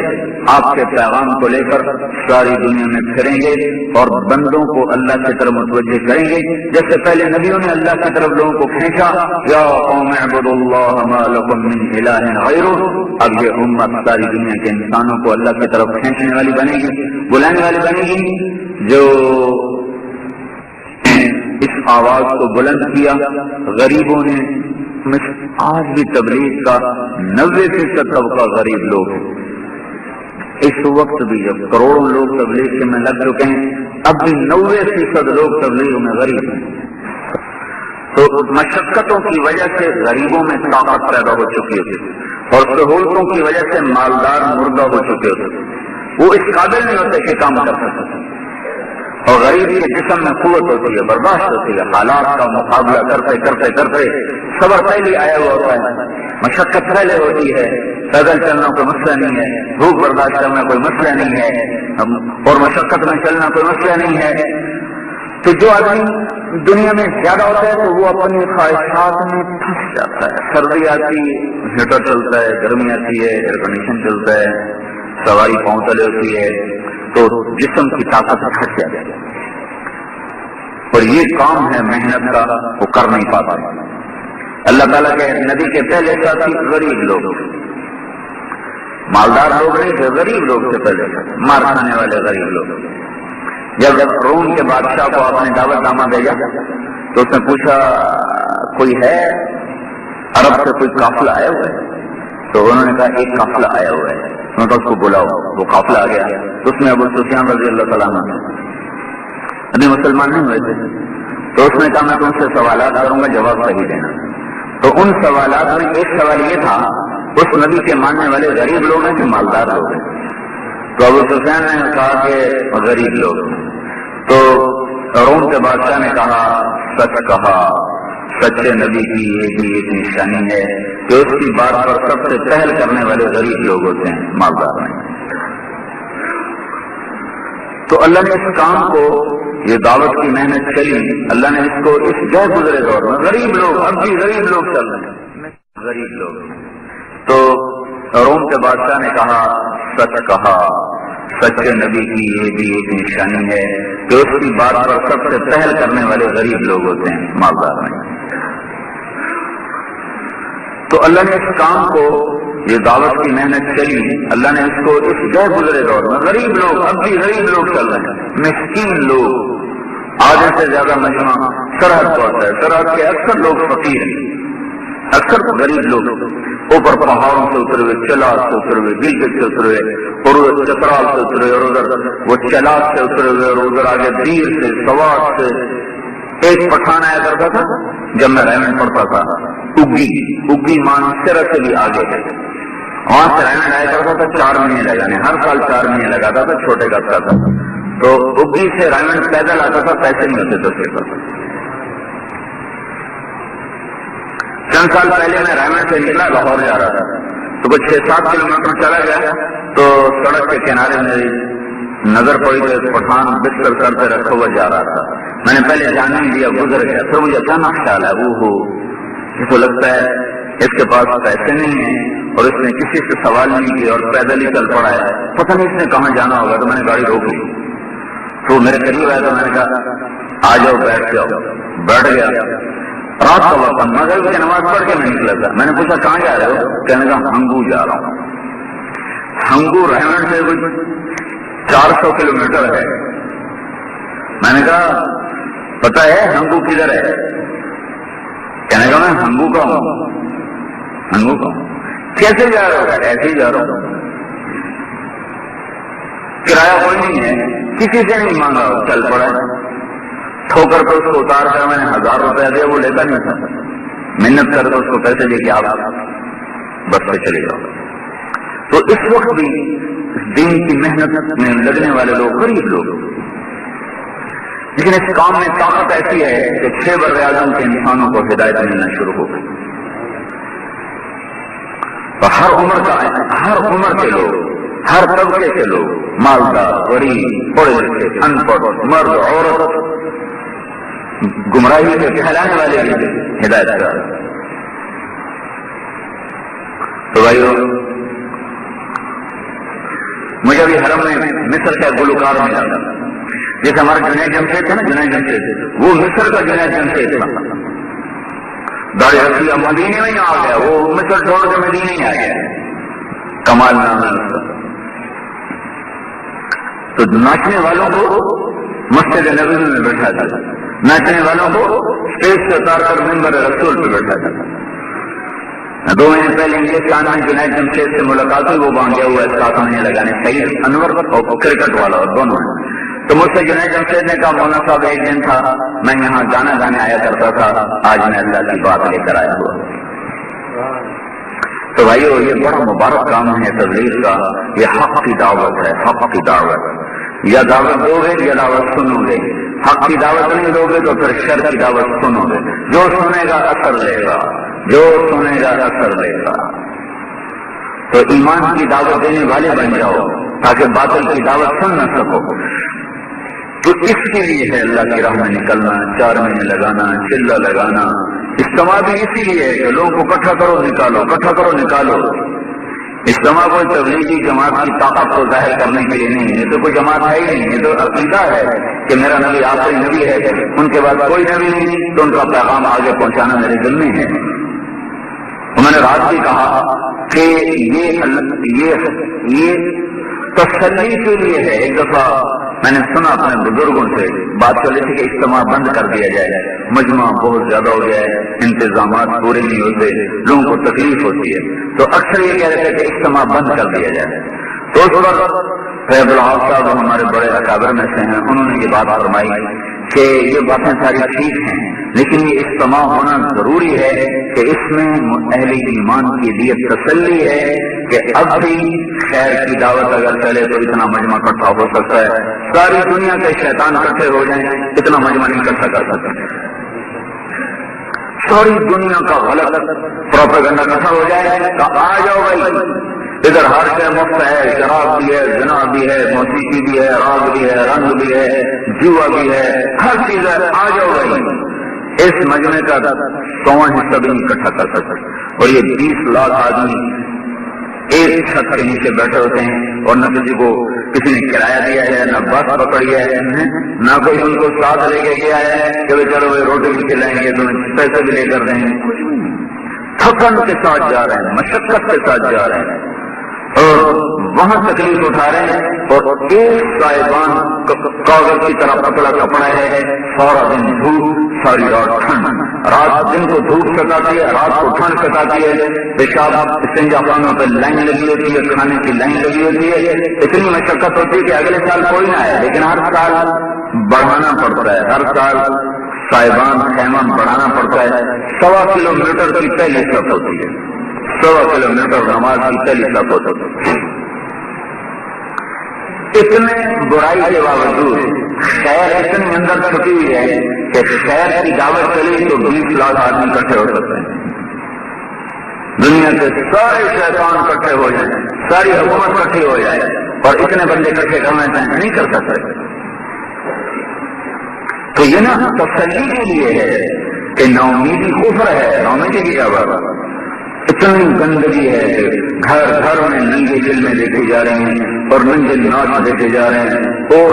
آپ کے پیغام کو لے کر ساری دنیا میں پھریں گے اور بندوں کو اللہ کی طرف متوجہ کریں گے، جیسے پہلے نبیوں نے اللہ کی طرف لوگوں کو کھینچا، یا قوم اعبدوا اللہ ما لکم من الہ غیرہ۔ اب یہ امت ساری دنیا کے انسانوں کو اللہ کی طرف کھینچنے والی بنے گی، بلانے والی بنے گی۔ جو اس آواز کو بلند کیا غریبوں نے، آج بھی تبلیغ کا 90% طبقہ غریب لوگ ہیں۔ اس وقت بھی جب کروڑوں لوگ تبلیغ کے میں لگ چکے ہیں، اب بھی 90% لوگ تبلیغ میں غریب ہیں۔ تو مشقتوں کی وجہ سے غریبوں میں طاقت پیدا ہو چکی ہے اور سہولتوں کی وجہ سے مالدار مردہ ہو چکے ہوتے، وہ اس قابل نہیں ہوتے کہ کام کر سکتے، اور غریب کے جسم میں قوت ہوتی ہے، برداشت ہوتی ہے، حالات کا مقابلہ کرتے کرتے کرتے صبر پہلے آیا ہوا ہوتا ہے، مشقت پہلے ہوتی ہے، پیدل چلنا کوئی مسئلہ نہیں ہے، بھوک برداشت کرنا کوئی مسئلہ نہیں ہے، اور مشقت میں چلنا کوئی مسئلہ نہیں ہے۔ تو جو آدمی دنیا میں زیادہ ہوتا ہے تو وہ اپنی خواہشات میں پھنس جاتا ہے، سردی آتی ہیٹر چلتا ہے، گرمی آتی ہے ایئر کنڈیشن چلتا ہے، سواری پاؤں تلے ہوتی ہے، تو جسم کی طاقت گھٹ جاتی ہے، اور یہ کام ہے محنت کا، وہ کر نہیں پاتا۔ اللہ تعالیٰ کے نبی کے پہلے ساتھی غریب لوگ، مالدار لوگ نہیں تھے، غریب لوگ تھے، پہلے مار کھانے والے غریب لوگ۔ جب روم کے بادشاہ کو آپ نے دعوت نامہ بھیجا تو اس نے پوچھا کوئی ہے عرب سے کوئی قافلہ آیا ہوا ہے؟ تو انہوں نے کہا ایک قافلہ آیا ہوا ہے، انہوں نے کہا اس کو بلاؤ، وہ قافلہ آ گیا، اس میں ابو سفیان رضی اللہ تعالیٰ عنہ ابھی مسلمان نہیں ہوئے تھے، تو اس نے کہا میں تم سے سوالات کروں گا، جواب صحیح دینا۔ تو ان سوالات میں ایک سوال یہ تھا، اس نبی کے ماننے والے غریب لوگ ہیں کہ مالدار لوگ ہیں؟ تو ابو سفیان نے کہا کہ غریب لوگ۔ تو روم کے بادشاہ نے کہا سچ کہا، سچے نبی کی یہ بھی ایک نشانی ہے کہ اس کی بات پر سب سے پہل کرنے والے غریب لوگ ہوتے ہیں، مالدار نہیں۔ تو اللہ نے اس کام کو، یہ دعوت کی محنت چلی، اللہ نے اس کو اس گئے گزرے دور میں غریب لوگ، اب بھی غریب لوگ چل رہے ہیں، غریب لوگ۔ تو روم کے بادشاہ نے کہا سچ کہا، سچے نبی کی یہ بھی ایک نشانی ہے کہ اس کی بات پر سب سے پہل کرنے والے غریب لوگ ہوتے ہیں، مالدار نہیں۔ تو اللہ نے اس کام کو، یہ دعوت کی محنت چلی، اللہ نے اس کو اس گئے گزرے دور میں غریب لوگ، اب بھی غریب لوگ چل رہے ہیں، مسکین لوگ، آدھے سے زیادہ مجمع سرحد پر ہوتا ہے، سرحد کے اکثر لوگ فقیر ہیں، اکثر غریب لوگ، اوپر پہاڑوں سے اترے ہوئے، چلاس سے اترے ہوئے، گلگت سے اترے ہوئے، اور ادھر چترال سے اترے ہوئے، اور ادھر وہ چلاس سے اترے ہوئے، اور ادھر آگے دیر سے، سوات سے۔ ایک پٹھان آیا کرتا تھا جب میں ریمنڈ پڑھتا تھا، اگی مانسرا سے بھی آگے ہے، وہاں سے ریمنڈ آیا کرتا تھا 4 مہینے لگانے، ہر سال 4 مہینے لگاتا تھا، چھوٹے کرتا تھا۔ تو اگی سے ریمنڈ پیدل آتا تھا، پیسے نہیں ہوتے تھے اس کے۔ چند سال پہلے میں ریمنڈ سے نکلا، لاہور جا رہا تھا، تو کچھ 6-7 کلومیٹر چلا گیا تو سڑک کے کنارے میری نظر پڑی تو ایک پٹھان بستر سر پہ رکھا ہوا جا رہا تھا۔ میں نے پہلے جانے نہیں دیا، گزر گیا، پھر مجھے اچانک خیال ہے اس کو لگتا ہے اس کے پاس پیسے نہیں ہیں اور اس نے کسی سے سوال نہیں کیا اور پیدل ہی چل پڑا ہے، پتہ نہیں اس نے کہاں جانا ہوگا۔ تو میں نے گاڑی روک لی، تو میرے قریب آیا تو میں نے کہا آ جاؤ، بیٹھ جاؤ، بیٹھ گیا۔ رات کا وقت، مغرب کی نماز پڑھ کے میں نکلا تھا۔ میں نے پوچھا کہاں جا رہے ہو؟ کہنے کا ہنگو جا رہا ہوں۔ ہنگو ریمنڈ سے کچھ 400 کلومیٹر ہے۔ میں نے کہا پتا ہے ہنگو کدھر ہے؟ کہنے کا میں ہنگو کا ہوں۔ ہنگو کا ہوں؟ کیسے جا رہا ہوں؟ ایسے ہی جا رہا ہوں، کرایہ کوئی نہیں ہے، کسی سے نہیں مانگا، چل پڑا ہے۔ ٹھوکر پر اس کو اتار کر میں نے 1000 روپیہ دیا، وہ لیتا نہیں تھا، محنت کر تو اس کو پیسے دے کے آپ بس پہ چلے جاؤ۔ تو اس وقت بھی دین کی محنت میں لگنے والے لوگ غریب لوگ، لیکن اس کام میں طاقت ایسی ہے کہ 6 بر-اعظم کے انسانوں کو ہدایت ملنا شروع ہو گئی، اور ہر عمر کے لوگ، ہر طبقے کے لوگ، مالدار، غریب، پڑھے لکھے، ان پڑھ، مرد، عورت، گمراہی کے پھیلانے والے بھی ہدایت کر۔ تو بھائیو، مجھے بھی حرم میں مصر کا گلوکار ملا تھا، جیسے ہمارا جنید جمشید تھا نا، جنید جمشید وہ مصر کا جنید جمشید تھا، داڑھی رکھی، مدینے میں ہی آ گیا، وہ مصر چھوڑ کے مدینے ہی آ گیا، کمال نام ہے اس کا۔ تو ناچنے والوں کو مسجد نبوی میں بیٹھا تھا، ناچنے والوں کو اسٹیج سے اتار کر منبر رسول پہ بیٹھا تھا۔ 2 مہینے پہلے انگلستان میں جنید جمشید سے ملاقات ہوئی، وہ باندھا ہوا ہے 7 مہینے لگانے، سعید انور اور کرکٹ والا اور دونوں ہیں۔ تو مجھ سے جنید جمشید نے کہا مولانا صاحب ایک دن تھا میں یہاں گانا گانے آیا کرتا تھا، آج میں اللہ کی بات لے کر آیا ہوا۔ تو بھائیو، یہ بڑا مبارک کام ہے تبلیغ کا، یہ حق کی دعوت ہے، حق کی دعوت۔ یا دعوت دو گے یا دعوت سنو گے، حق کی دعوت نہیں دو گے تو پھر شر کی دعوت سنو گے، جو سنے گا اثر لے گا، جو سنے گا اثر لے گا۔ تو ایمان کی دعوت دینے والے بن جاؤ تاکہ باطل کی دعوت سن نہ سکو۔ تو اس کے لیے ہے اللہ کی راہ میں نکلنا، 4 مہینے لگانا، چلہ لگانا۔ اجتماع بھی اسی لیے ہے کہ لوگوں کو اکٹھا کرو نکالو، اکٹھا کرو نکالو۔ اجتماع کوئی تبلیغی جماعت کی طاقت کو ظاہر کرنے کے لیے نہیں، یہ تو کوئی جماعت ہے ہی نہیں، یہ تو عقیدہ ہے کہ میرا نبی آخری نبی ہے، ان کے بعد کوئی نبی نہیں، تو ان کا پیغام آگے پہنچانا میرے ذمہ ہے۔ میں نے رات بھی کہا کہ یہ تسلی کے لیے ہے۔ ایک دفعہ میں نے سنا اپنے بزرگوں سے بات چل رہی تھی کہ اجتماع بند کر دیا جائے، مجمع بہت زیادہ ہو گیا ہے، انتظامات پورے نہیں ہوتے، لوگوں کو تکلیف ہوتی ہے، تو اکثر یہ کہہ رہے تھے کہ اجتماع بند کر دیا جائے۔ تو اس وقت فیض الحق صاحب ہمارے بڑے اکابر میں سے ہیں، انہوں نے یہ بات فرمائی کہ یہ باتیں ساری ٹھیک ہیں، لیکن یہ اجتماع ہونا ضروری ہے کہ اس میں اہل ایمان کے لیے تسلی ہے کہ اب بھی خیر کی دعوت اگر چلے تو اتنا مجمع اکٹھا ہو سکتا ہے. ساری دنیا کے شیطان اکٹھے ہو جائیں اتنا مجمع نہیں اکٹھا کر سکتے. ساری دنیا کا غلط پروپیگنڈا اکٹھا ہو جائے تو آ جاؤ بھائی، ادھر ہر شے مفت ہے، شراب بھی ہے، زنا بھی ہے، موسیقی بھی ہے، راگ بھی ہے، رنگ بھی ہے، جوا بھی ہے، ہر چیز ہے، آ جاؤ بھائی. اس مجمع کا 100واں حصہ بھی نہیں اکٹھا کر سکتے. اور یہ 20 لاکھ آدمی ایک چھت کے نیچے بیٹھے ہوتے ہیں اور نہ کسی نے کرایہ دیا ہے، نہ بس پکڑی ہے، نہ کوئی ان کو ساتھ لے کے گیا ہے کہ چلو وہ روٹی بھی کھلائیں گے، تمہیں پیسے بھی لے کر دیں گے. کچھ بھی نہیں، تھکن کے ساتھ جا رہے ہیں، مشقت کے ساتھ جا رہے ہیں اور وہاں تکلیف اٹھا رہے ہیں. اور ایک صاحبان کاغذ کی طرح پتلا کپڑا ہے، سارا دن دھوپ، ساری رات ٹھنڈ. رات دن کو دھوپ سکاتی ہے، رات کو ٹھنڈ سکاتی ہے. پیشاب استنجا خانوں پہ لائن لگی ہوتی ہے، کھانے کی لائن لگی ہوتی ہے. اتنی مشقت ہوتی ہے کہ اگلے سال کوئی نہ آئے، لیکن ہر سال بڑھانا پڑتا ہے. ہر سال صاحبان خیمہ بڑھانا پڑتا ہے. 1.25 کلومیٹر کی پہلی صف ہوتی ہے، 1.25 کلومیٹر نماز کی پہلی صف ہوتی ہے. اتنے برائی کے باوجود خیر اتنی اندر چھپی ہوئی ہے کہ خیر کی دعوت چلی تو 20 لاکھ آدمی اکٹھے ہو سکتے ہیں. دنیا کے سارے شیطان اکٹھے ہو جائیں، ساری حکومت اکٹھی ہو جائے اور اتنے بندے اکٹھے کرنا چاہیں نہیں کر سکتے. تو یہ نا تسلی کے لیے ہے کہ نا امیدی کفر ہے، نا امیدی کی دعوت. اتنی گندگی ہے کہ گھر گھر میں ننگی فلمیں دیکھی جا رہی ہیں اور ننگے ناچ دیکھے جا رہے ہیں اور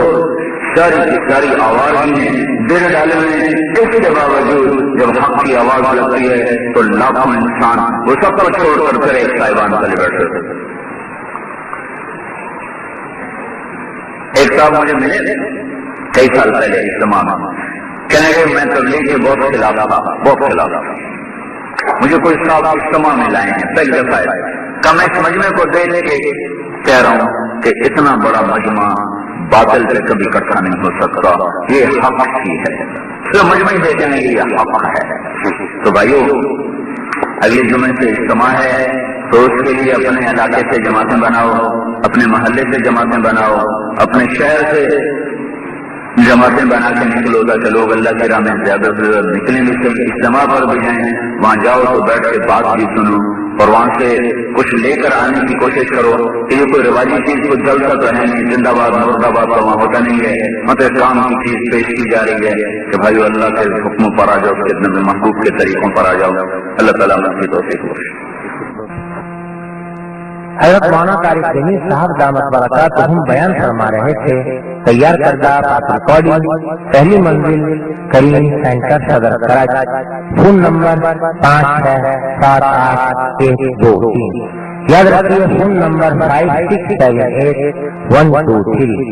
ساری کی ساری آوازی ہیں دل ڈالے ہیں. اس کے باوجود جب حق کی آواز لگتی ہے تو لاکھوں انسان وہ سب کو چھوڑ کر پھر ایک صاحبان تلے بیٹھے. ایک صاحب مجھے ملے کئی سال پہلے اجتماع میں، کہنے کہ میں تبلیغ کے بہت خلاف تھا، بہت خلاف تھا. مجھے کوئی صاحب اجتماع میں لائے ہیں پہلے دفعہ کہ میں اس مجمع کو دیکھ کے کہہ رہا ہوں کہ اتنا بڑا مجمع باطل سے کبھی اکٹھا نہیں ہو سکتا، یہ حق ہی ہے. تو مجمع دیکھیں گے یہ حق ہے. تو بھائیو اگلے جمعے سے اجتماع ہے تو اس کے لیے اپنے علاقے سے جماعتیں بناؤ، اپنے محلے سے جماعتیں بناؤ، اپنے شہر سے جماعتیں بنا کے نکلو تاکہ لوگ اللہ کی راہ میں زیادہ سے زیادہ نکلیں. اجتماع پر بھی جائیں، وہاں جاؤ تو بیٹھ کے بات بھی سنو اور وہاں سے کچھ لے کر آنے کی کوشش کرو کہ یہ کوئی رواجی چیز کو جلتا تو ہے نہیں، زندہ باد مرد آباد تو وہاں ہوتا نہیں ہے. مطلب کام کی چیز پیش کی جا رہی ہے کہ بھائی اللہ کے حکموں پر آ جاؤ، اس میں محبوب کے طریقوں پر آ جاؤ. اللہ تعالیٰ میں کی توفیق بخشے. حضرت مولانا طارق جمیل صاحب دامت برکاتہم بیان فرما رہے تھے. تیار کردہ ریکارڈنگ پہلی منزل کریم سینٹر صدر کراچی. Phone number 56788123. یاد رکھیے فون نمبر 56788123.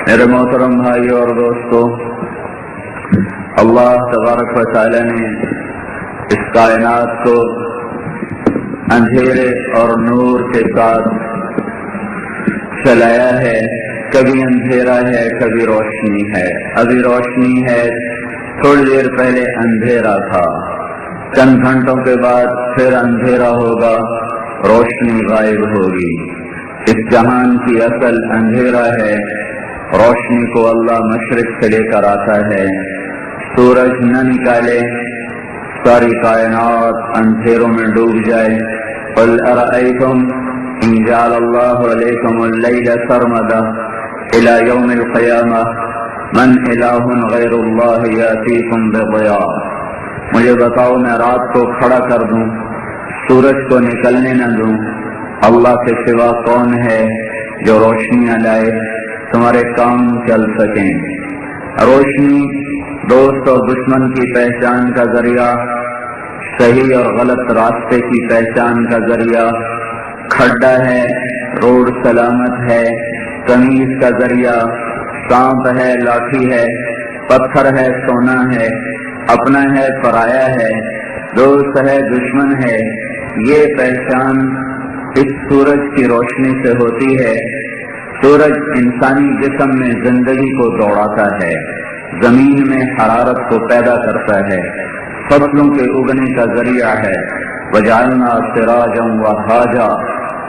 میرے محترم بھائی اور دوستو، اللہ تبارک و تعالی نے اس کائنات کو اندھیرے اور نور کے ساتھ چلایا ہے. کبھی اندھیرا ہے، کبھی روشنی ہے. ابھی روشنی ہے، تھوڑی دیر پہلے اندھیرا تھا. چند گھنٹوں کے بعد پھر اندھیرا ہوگا، روشنی غائب ہوگی. اس جہان کی اصل اندھیرا ہے، روشنی کو اللہ مشرق سے لے کر آتا ہے. سورج نہ نکالے، ساری کائنات اندھیروں میں ڈوب جائے. قل ارأیتم ان جعل اللہ علیکم اللیل سرمدا الى یوم القیامہ من الہ غیر اللہ یاتیکم بضیاء. مجھے بتاؤ میں رات کو کھڑا کر دوں، سورج کو نکلنے نہ دوں، اللہ کے سوا کون ہے جو روشنیاں لائے تمہارے کام چل سکیں. روشنی دوست اور دشمن کی پہچان کا ذریعہ، صحیح اور غلط راستے کی پہچان کا ذریعہ، کھڈا ہے، روڈ سلامت ہے، تمیز کا ذریعہ، سانپ ہے، لاٹھی ہے پتھر ہے سونا ہے، اپنا ہے پرایا ہے، دوست ہے دشمن ہے، یہ پہچان اس سورج کی روشنی سے ہوتی ہے۔ سورج انسانی جسم میں زندگی کو دوڑاتا ہے، زمین میں حرارت کو پیدا کرتا ہے، فصلوں کے اگنے کا ذریعہ ہے۔ وجعلنا سراجا وہاجا،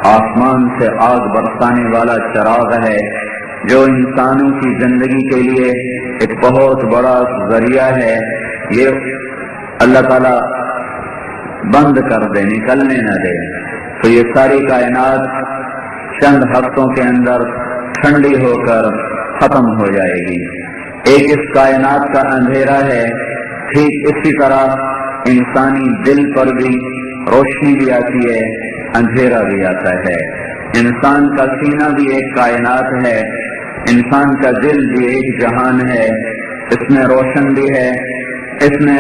آسمان سے آگ برسانے والا چراغ ہے جو انسانوں کی زندگی کے لیے ایک بہت بڑا ذریعہ ہے۔ یہ اللہ تعالیٰ بند کر دے، نکلنے نہ دے، تو یہ ساری کائنات چند ہفتوں کے اندر ٹھنڈی ہو کر ختم ہو جائے گی۔ ایک اس کائنات کا اندھیرا ہے، ٹھیک اسی طرح انسانی دل پر بھی روشنی بھی آتی ہے، اندھیرا بھی آتا ہے۔ انسان کا سینہ بھی ایک کائنات ہے، انسان کا دل بھی ایک جہان ہے، اس میں روشن بھی ہے، اس میں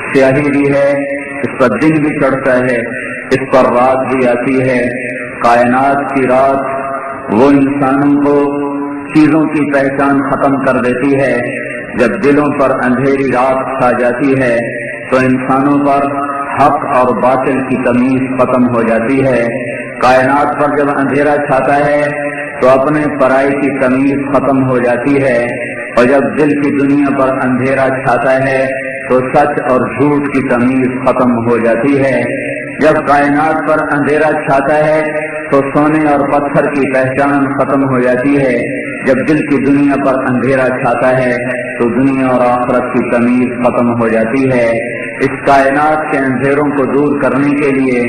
سیاہی بھی ہے، اس پر دن بھی چڑھتا ہے، اس پر رات بھی آتی ہے۔ کائنات کی رات وہ انسانوں کو چیزوں کی پہچان ختم کر دیتی ہے۔ جب دلوں پر اندھیری رات چھا جاتی ہے تو انسانوں پر حق اور باطل کی تمیز ختم ہو جاتی ہے۔ کائنات پر جب اندھیرا چھاتا ہے تو اپنے پرائی کی تمیز ختم ہو جاتی ہے، اور جب دل کی دنیا پر اندھیرا چھاتا ہے تو سچ اور جھوٹ کی تمیز ختم ہو جاتی ہے۔ جب کائنات پر اندھیرا چھاتا ہے تو سونے اور پتھر کی پہچان ختم ہو جاتی ہے۔ جب دل کی دنیا پر اندھیرا چھاتا ہے تو دنیا اور آخرت کی تمیز ختم ہو جاتی ہے۔ اس کائنات کے اندھیروں کو دور کرنے کے لیے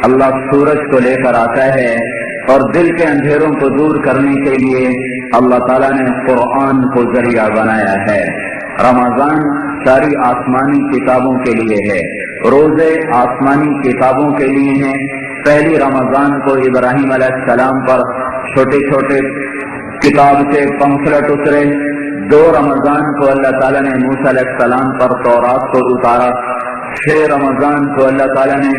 اللہ سورج کو لے کر آتا ہے، اور دل کے اندھیروں کو دور کرنے کے لیے اللہ تعالیٰ نے قرآن کو ذریعہ بنایا ہے۔ رمضان ساری آسمانی کتابوں کے لیے ہے، روزے آسمانی کتابوں کے لیے ہیں۔ پہلی رمضان کو ابراہیم علیہ السلام پر چھوٹے چھوٹے کتاب کے پمفلٹ اترے، 2 رمضان کو اللہ تعالیٰ نے موسیٰ علیہ السلام پر تورات کو اتارا، 6 رمضان کو اللہ تعالیٰ نے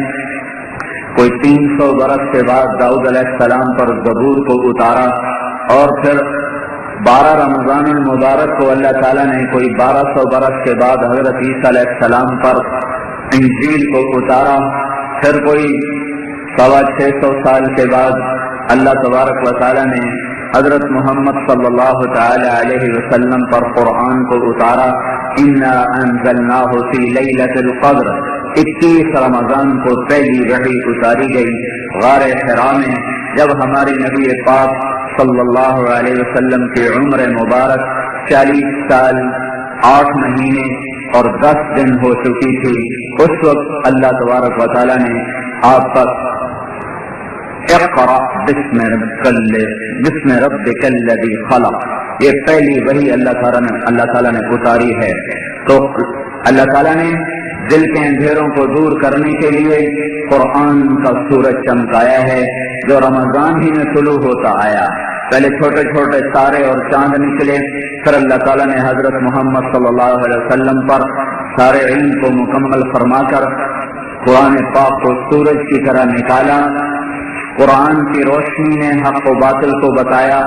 کوئی 300 برس کے بعد داؤد علیہ السلام پر زبور کو اتارا، اور پھر 12 رمضان المبارک کو اللہ تعالیٰ نے کوئی 1200 برس کے بعد حضرت عیسیٰ علیہ السلام پر انجیل کو اتارا، پھر کوئی 650 سال کے بعد اللہ تبارک و تعالیٰ نے حضرت محمد صلی اللہ تعالی علیہ وسلم پر قرآن کو اتارا۔ انا انزلناہ فی لیلۃ القدر، 21 رمضان کو پہلی وحی اتاری گئی غار حرا میں، جب ہمارے نبی پاک صلی اللہ علیہ وسلم کی عمر مبارک 40 سال 8 مہینے اور 10 دن ہو چکی تھی۔ اس وقت اللہ تبارک و تعالی نے آپ پر اقرأ بسم ربک الذی خلق، یہ پہلی وحی اللہ تعالیٰ نے اتاری ہے۔ تو اللہ تعالیٰ نے دل کے اندھیروں کو دور کرنے کے لیے قرآن کا سورج چمکایا ہے، جو رمضان ہی میں طلوع ہوتا آیا۔ پہلے چھوٹے چھوٹے تارے اور چاند نکلے، پھر اللہ تعالیٰ نے حضرت محمد صلی اللہ علیہ وسلم پر سارے علم کو مکمل فرما کر قرآن پاک کو سورج کی طرح نکالا۔ قرآن کی روشنی نے حق و باطل کو بتایا،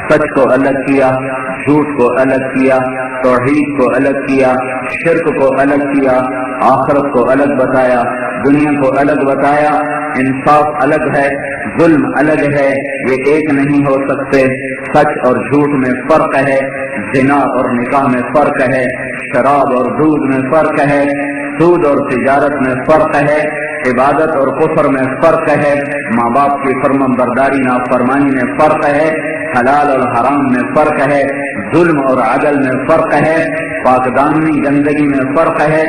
سچ کو الگ کیا، جھوٹ کو الگ کیا، توحید کو الگ کیا، شرک کو الگ کیا، آخرت کو الگ بتایا، دنیا کو الگ بتایا۔ انصاف الگ ہے، ظلم الگ ہے، یہ ایک نہیں ہو سکتے۔ سچ اور جھوٹ میں فرق ہے، زنا اور نکاح میں فرق ہے، شراب اور دودھ میں فرق ہے، سود اور تجارت میں فرق ہے، عبادت اور کفر میں فرق ہے، ماں باپ کی فرمان برداری نافرمانی میں فرق ہے، حلال اور حرام میں فرق ہے، ظلم اور عدل میں فرق ہے، پاک دامنی گندگی میں فرق ہے،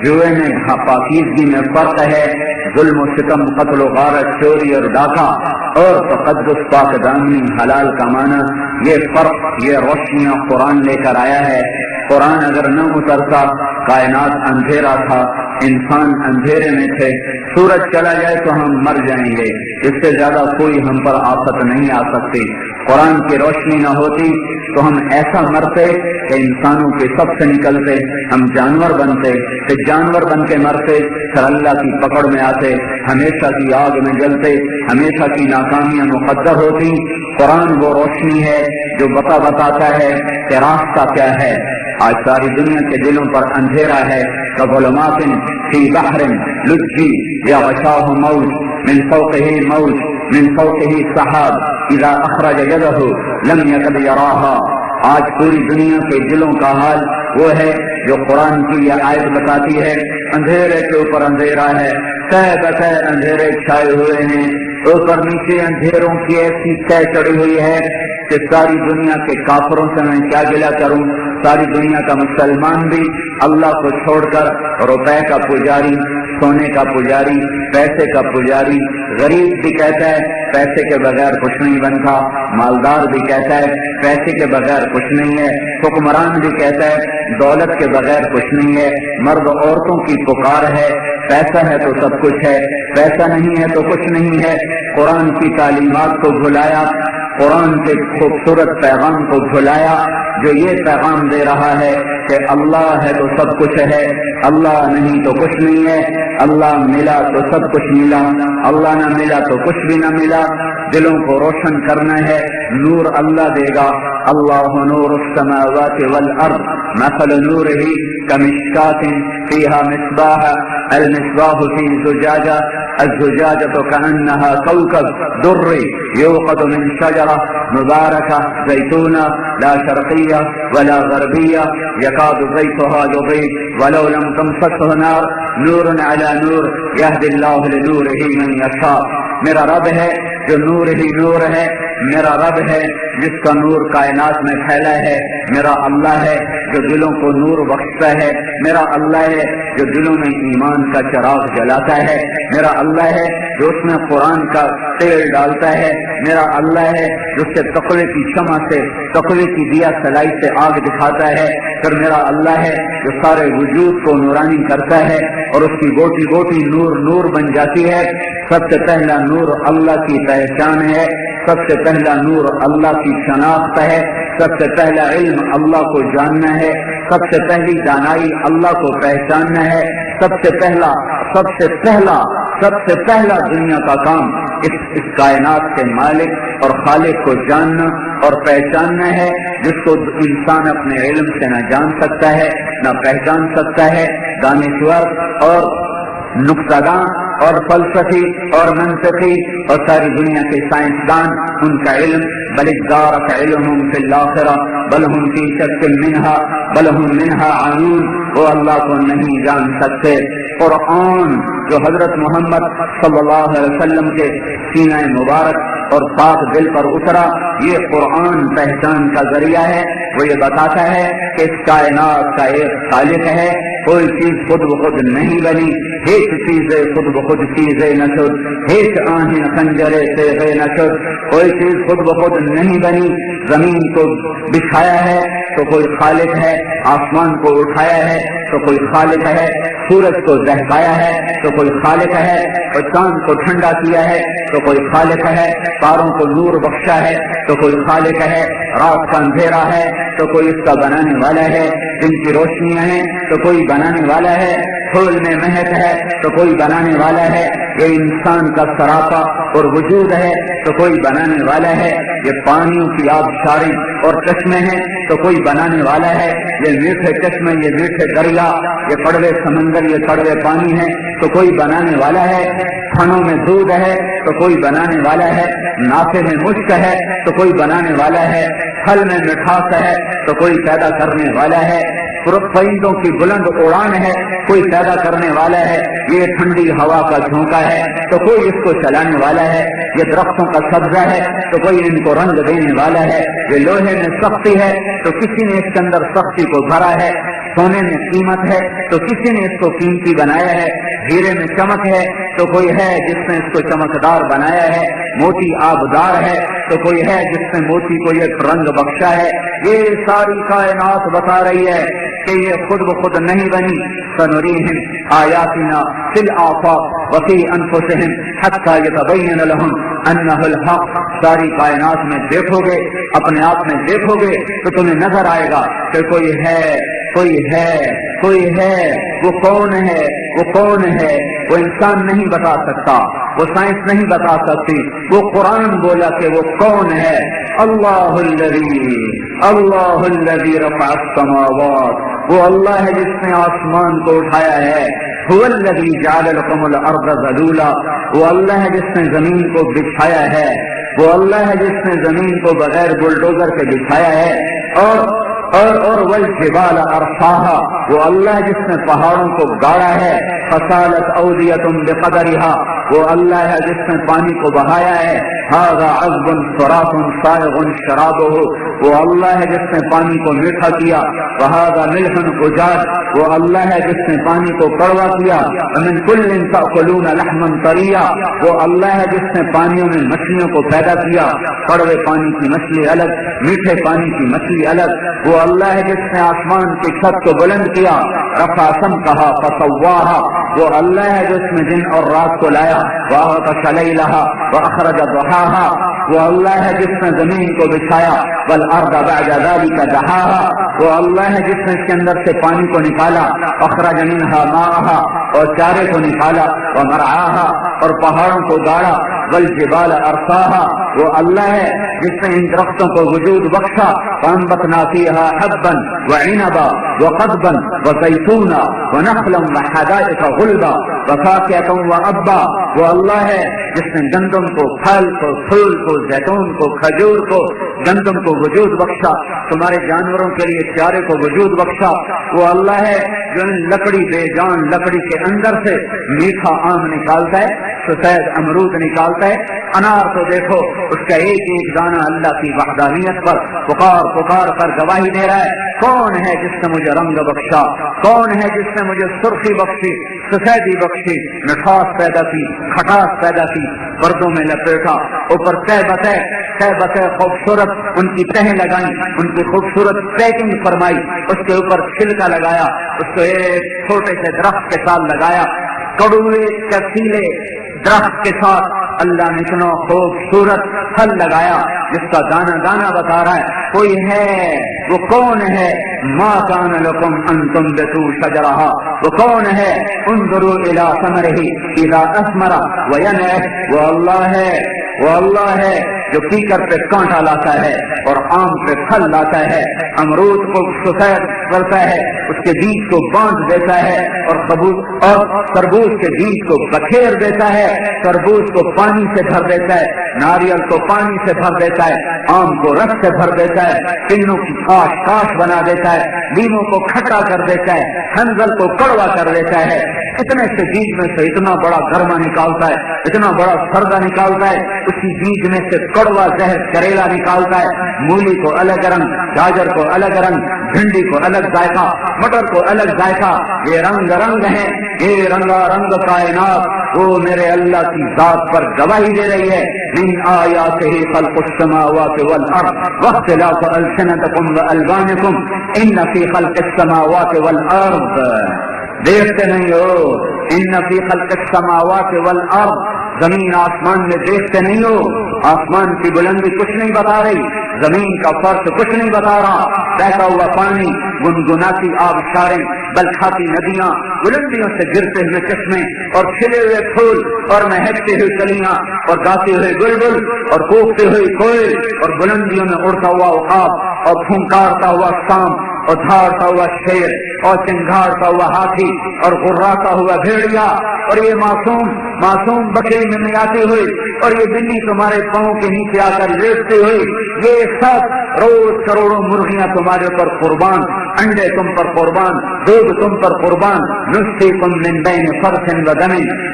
جوئے میں پاکیزگی میں فرق ہے، ظلم و ستم قتل و غارت چوری اور ڈاکہ اور تقدس پاک دامنی حلال کمانا، یہ فرق یہ روشنیاں قرآن لے کر آیا ہے۔ قرآن اگر نہ اترتا کائنات اندھیرا تھا، انسان اندھیرے میں تھے، سورج چلا جائے تو ہم مر جائیں گے، اس سے زیادہ کوئی ہم پر آفت نہیں آ سکتی۔ قرآن کی روشنی نہ ہوتی تو ہم ایسا مرتے کہ انسانوں کے سب سے نکلتے، ہم جانور بنتے، پھر جانور بن کے مرتے، پھر اللہ کی پکڑ میں آتے، ہمیشہ کی آگ میں جلتے، ہمیشہ کی ناکامیاں مقدر ہوتی۔ قرآن وہ روشنی ہے جو بتاتا ہے کہ راستہ کیا ہے، آج ساری دنیا کے دلوں پر اندھیرا ہے. كظلمات في بحر لجي يغشاه موج من فوقه موج من فوقه سحاب اذا اخرج يده لم يكد يراها. آج پوری دنیا کے دلوں کا حال وہ ہے جو قرآن کی یہ آیت بتاتی ہے. اندھیرے کے اوپر اندھیرا ہے، تہ بتہ اندھیرے چھائے ہوئے ہیں، اوپر نیچے اندھیروں کی ایسی تہ چڑھی ہوئی ہے کہ ساری دنیا کے کافروں سے میں کیا گلہ کروں. ساری دنیا کا مسلمان بھی اللہ کو چھوڑ کر روپے کا پجاری، سونے کا پجاری، پیسے کا پجاری، غریب بھی کہتا ہے پیسے کے بغیر کچھ نہیں بنتا، مالدار بھی کہتا ہے پیسے کے بغیر کچھ نہیں ہے، حکمران بھی کہتا ہے دولت کے بغیر کچھ نہیں ہے. مرد عورتوں کی پکار ہے پیسہ ہے تو سب کچھ ہے، پیسہ نہیں ہے تو کچھ نہیں ہے. قرآن کی تعلیمات کو بھلایا، قرآن کے خوبصورت پیغام کو بھلایا جو یہ پیغام دے رہا ہے کہ اللہ ہے تو سب کچھ ہے، اللہ نہیں تو کچھ نہیں ہے، اللہ ملا تو سب کچھ ملا، اللہ نہ ملا تو کچھ بھی نہ ملا. دلوں کو روشن کرنا ہے، نور اللہ دے گا. اللہ نور السماوات والارض مثل نورہ کمشکاۃ فیہا مصباح المصباح فی زجاجہ الزجاجۃ کأنہا کوکب درّی یوقد من شجرہ مبارکہ زیتونہ لا شرقیہ ولا غربیہ یکاد زیتها یضیء ولو لم تمسسہ نار نور علی نور یہدی اللہ لنورہ من یشاء. میرا رب ہے جو نور ہی نور ہے، میرا رب ہے جس کا نور کائنات میں پھیلا ہے، میرا اللہ ہے جو دلوں کو نور بخشتا ہے، میرا اللہ ہے جو دلوں میں ایمان کا چراغ جلاتا ہے، میرا اللہ ہے جو اس میں قرآن کا تیل ڈالتا ہے، میرا اللہ ہے جو اس سے تقوی کی شمع سے، تقوی کی دیا سلائی سے آگ دکھاتا ہے. پھر میرا اللہ ہے جو سارے وجود کو نورانی کرتا ہے اور اس کی گوٹی گوٹی نور نور بن جاتی ہے. سب سے پہلا نور اللہ کی پہچان ہے، سب سے پہلا نور اللہ کی شناخت ہے، سب سے پہلا علم اللہ کو جاننا ہے، سب سے پہلی دانائی اللہ کو پہچاننا ہے. سب سے پہلا دنیا کا کام اس کائنات کے مالک اور خالق کو جاننا اور پہچاننا ہے، جس کو انسان اپنے علم سے نہ جان سکتا ہے نہ پہچان سکتا ہے. دانشور اور نقطہ داں اور فلسفی اور منطقی اور ساری دنیا کے سائنسدان ان کا علم بل ادارک علمہم فی الآخرہ بل ہم فی شک منہا بل ہم منہا عمون، وہ اللہ کو نہیں جان سکتے. قرآن جو حضرت محمد صلی اللہ علیہ وسلم کے سینہ مبارک اور پاک دل پر اترا، یہ قرآن پہچان کا ذریعہ ہے. وہ یہ بتاتا ہے کہ اس کائنات کا ایک خالق ہے، کوئی چیز خود بخود نہیں بنی، ایک چیز خود بخود چیزیں نہ شد، ایک آہیں خنجرے سے نہ شد، کوئی چیز خود بخود نہیں بنی. زمین کو بچھایا ہے تو کوئی خالق ہے، آسمان کو اٹھایا ہے تو کوئی خالق ہے، سورج کو دہکایا ہے تو کوئی خالق ہے، اور چاند کو ٹھنڈا کیا ہے تو کوئی خالق ہے، تاروں کو نور بخشا ہے تو کوئی خالق ہے، رات کا اندھیرا ہے تو کوئی اس کا بنانے والا ہے، دن کی روشنیاں ہیں تو کوئی بنانے والا ہے، پھول میں مہک ہے تو کوئی بنانے والا ہے، یہ انسان کا سراپا اور وجود ہے تو کوئی بنانے والا ہے، یہ پانیوں کی آبشاریں اور چشمے ہیں تو کوئی بنانے والا ہے، یہ میٹھے چشمے، یہ میٹھے دریا، یہ کڑوے سمندر، یہ کڑوے پانی ہیں تو کوئی بنانے والا ہے. کھانوں میں دودھ ہے تو کوئی بنانے والا ہے، نافے میں مشک ہے تو کوئی بنانے والا ہے، پھل میں مٹھاس ہے تو کوئی پیدا کرنے والا ہے، پرندوں کی بلند اڑان ہے کوئی پیدا کرنے والا ہے، یہ ٹھنڈی ہوا کا جھونکا ہے تو کوئی اس کو چلانے والا ہے، یہ درختوں کا سبزہ ہے تو کوئی ان کو رنگ دینے والا ہے، یہ لوہے میں سختی ہے تو کسی نے اس کے اندر سختی کو بھرا ہے، سونے میں قیمت ہے تو کسی نے اس کو قیمتی بنایا ہے، ہیرے میں چمک ہے تو کوئی ہے جس نے اس کو چمکدار بنایا ہے، موتی آبدار ہے تو کوئی ہے جس نے موتی کو یہ رنگ بخشا ہے. یہ ساری کائنات بتا رہی ہے کہ یہ خود بخود نہیں بنی. سنریہم آیاتنا فی الآفاق وفی انفسہم حتی یتبین لہم انہ الحق. ساری کائنات میں دیکھو گے، اپنے آپ میں دیکھو گے تو تمہیں نظر آئے گا کہ کوئی ہے، کوئی ہے، کوئی ہے. وہ کون ہے؟ وہ کون ہے؟ وہ انسان نہیں بتا سکتا، وہ سائنس نہیں بتا سکتی، وہ قرآن بولا کہ وہ کون ہے۔ اللہ الذی رفع السماوات، وہ اللہ ہے جس نے آسمان کو اٹھایا ہے۔ هو الذی جعل لکم الارض ذلولا، وہ اللہ ہے جس نے زمین کو بچھایا ہے، وہ اللہ ہے جس نے زمین کو بغیر بلڈوزر کے بچھایا ہے۔ اور والجبال ارساہا، وہ اللہ ہے جس نے پہاڑوں کو گاڑا ہے۔ فسالت اودیۃ بقدرها، وہ اللہ ہے جس نے پانی کو بہایا ہے۔ ھذا عذب فرات سائغ شرابه، وہ اللہ ہے جس نے پانی کو میٹھا کیا۔ وھذا ملح اجاج، وہ اللہ ہے جس نے پانی کو کڑوا کیا۔ ومن کل تأکلون لحما طریا، وہ اللہ ہے جس نے پانیوں میں مچھلیوں کو پیدا کیا، کڑوے پانی کی مچھلی الگ، میٹھے پانی کی مچھلی الگ۔ وہ اللہ ہے جس نے آسمان کی چھت کو بلند کیا۔ رفع سمکھا فسواہا، وہ اللہ ہے جس نے دن اور رات کو لایا۔ وأغطش لیلها وأخرج ضحاها، وہ اللہ ہے جس نے زمین کو بچھایا۔ والارض بعد ذلك دحاها، وہ اللہ ہے جس نے اس کے اندر سے پانی کو نکالا۔ اخرج منها ماءها، اور چارے کو نکالا۔ ومرعاها، اور پہاڑوں کو گاڑا۔ والجبال ارساها، وہ اللہ ہے جس نے ان درختوں کو وجود بخشا۔ فانبتنا فيها حبا وعنبا وقضبا وزيتونا ونخلا وحدائق غلبا وفاكهة وأبا، وہ اللہ ہے جس نے گندم کو، پھل کو، پھول کو، زیتون کو، کھجور کو، گندم کو وجود بخشا، تمہارے جانوروں کے لیے چارے کو وجود بخشا۔ وہ اللہ ہے جو ان لکڑی بے جان لکڑی کے اندر سے میٹھا آم نکالتا ہے، سفید امرود نکالتا ہے۔ انار تو دیکھو اس کا ایک ایک دانہ اللہ کی وحدانیت پر پکار پکار کر گواہی دے رہا ہے۔ کون ہے جس نے مجھے رنگ بخشا؟ کون ہے جس نے مجھے سرخی بخشی، سفیدی بخشی، مٹھاس پیدا کی، کھٹاس پیدا کی، پردوں میں لپیٹا، اوپر تہ بتہ خوبصورت ان کی تہیں لگائیں، ان کی خوبصورت پیکنگ فرمائی، اس کے اوپر چھلکا لگایا، اس کو ایک چھوٹے سے درخت کے ساتھ لگایا، کڑوے کسیلے درخت کے ساتھ اللہ نے اتنا خوبصورت پھل لگایا جس کا دانا دانا بتا رہا ہے کوئی ہے۔ وہ کون ہے؟ ما کان لکم ان تنبتوا شجرہا، وہ کون ہے؟ انظروا الی ثمرہ اذا اثمر وینعہ، وہ اللہ ہے جو کیکر پہ کانٹا لاتا ہے اور آم پہ پھل لاتا ہے، امرود کو سفید کرتا ہے، اس کے بیج کو باندھ دیتا ہے، اور تربوز کے بیج کو بکھیر دیتا ہے، تربوز کو پانی سے بھر دیتا ہے، ناریل کو پانی سے بھر دیتا ہے، آم کو رس سے بھر دیتا ہے، تینوں کی کاش بنا دیتا ہے، لیموں کو کھٹا کر دیتا ہے، ہنزل کو کڑوا کر دیتا ہے۔ اتنے سے بیج میں سے اتنا بڑا گرما نکالتا ہے، اتنا بڑا سردا نکالتا ہے، اسی بیج میں سے کڑوا زہر کریلا نکالتا ہے، مولی کو الگ رنگ، گاجر کو الگ رنگ، بھنڈی کو الگ ذائقہ، مٹر کو الگ ذائقہ۔ یہ رنگ ہیں، یہ رنگا رنگ کائنات وہ میرے اللہ کی ذات پر گواہی دے رہی ہے۔ من آیاتہ خلق السماوات والارض واختلاف السنتکم والوانکم ان فی خلق السماوات والارض، دیکھتے نہیں ہو؟ ان فی خلق السماوات والارض، زمین آسمان میں دیکھتے نہیں ہو؟ آسمان کی بلندی کچھ نہیں بتا رہی، زمین کا فرش کچھ نہیں بتا رہا، بہتا ہوا پانی، گنگناتی آبشاریں، بلکھاتی ندیاں، بلندیوں سے گرتے ہوئے چشمے، اور کھلے ہوئے پھول، اور مہکتے ہوئے کلیاں، اور گاتے ہوئے بلبل، اور کوکتے ہوئے کوئل، اور بلندیوں میں اڑتا ہوا عقاب، اور پھنکارتا ہوا سانپ، اور دھاڑتا ہوا شیر، اور چنگھاڑتا ہوا ہاتھی، اور غراتا ہوا بھیڑیا، اور یہ معصوم بکری میں میاتی ہوئی، اور یہ بلی تمہارے پاؤں کے نیچے آ کر لیٹتے ہوئے، یہ سب روز کروڑوں مرغیاں تمہارے پر قربان، انڈے تم پر قربان، دودھ تم پر قربان، نسقیکم من بین فرث ودم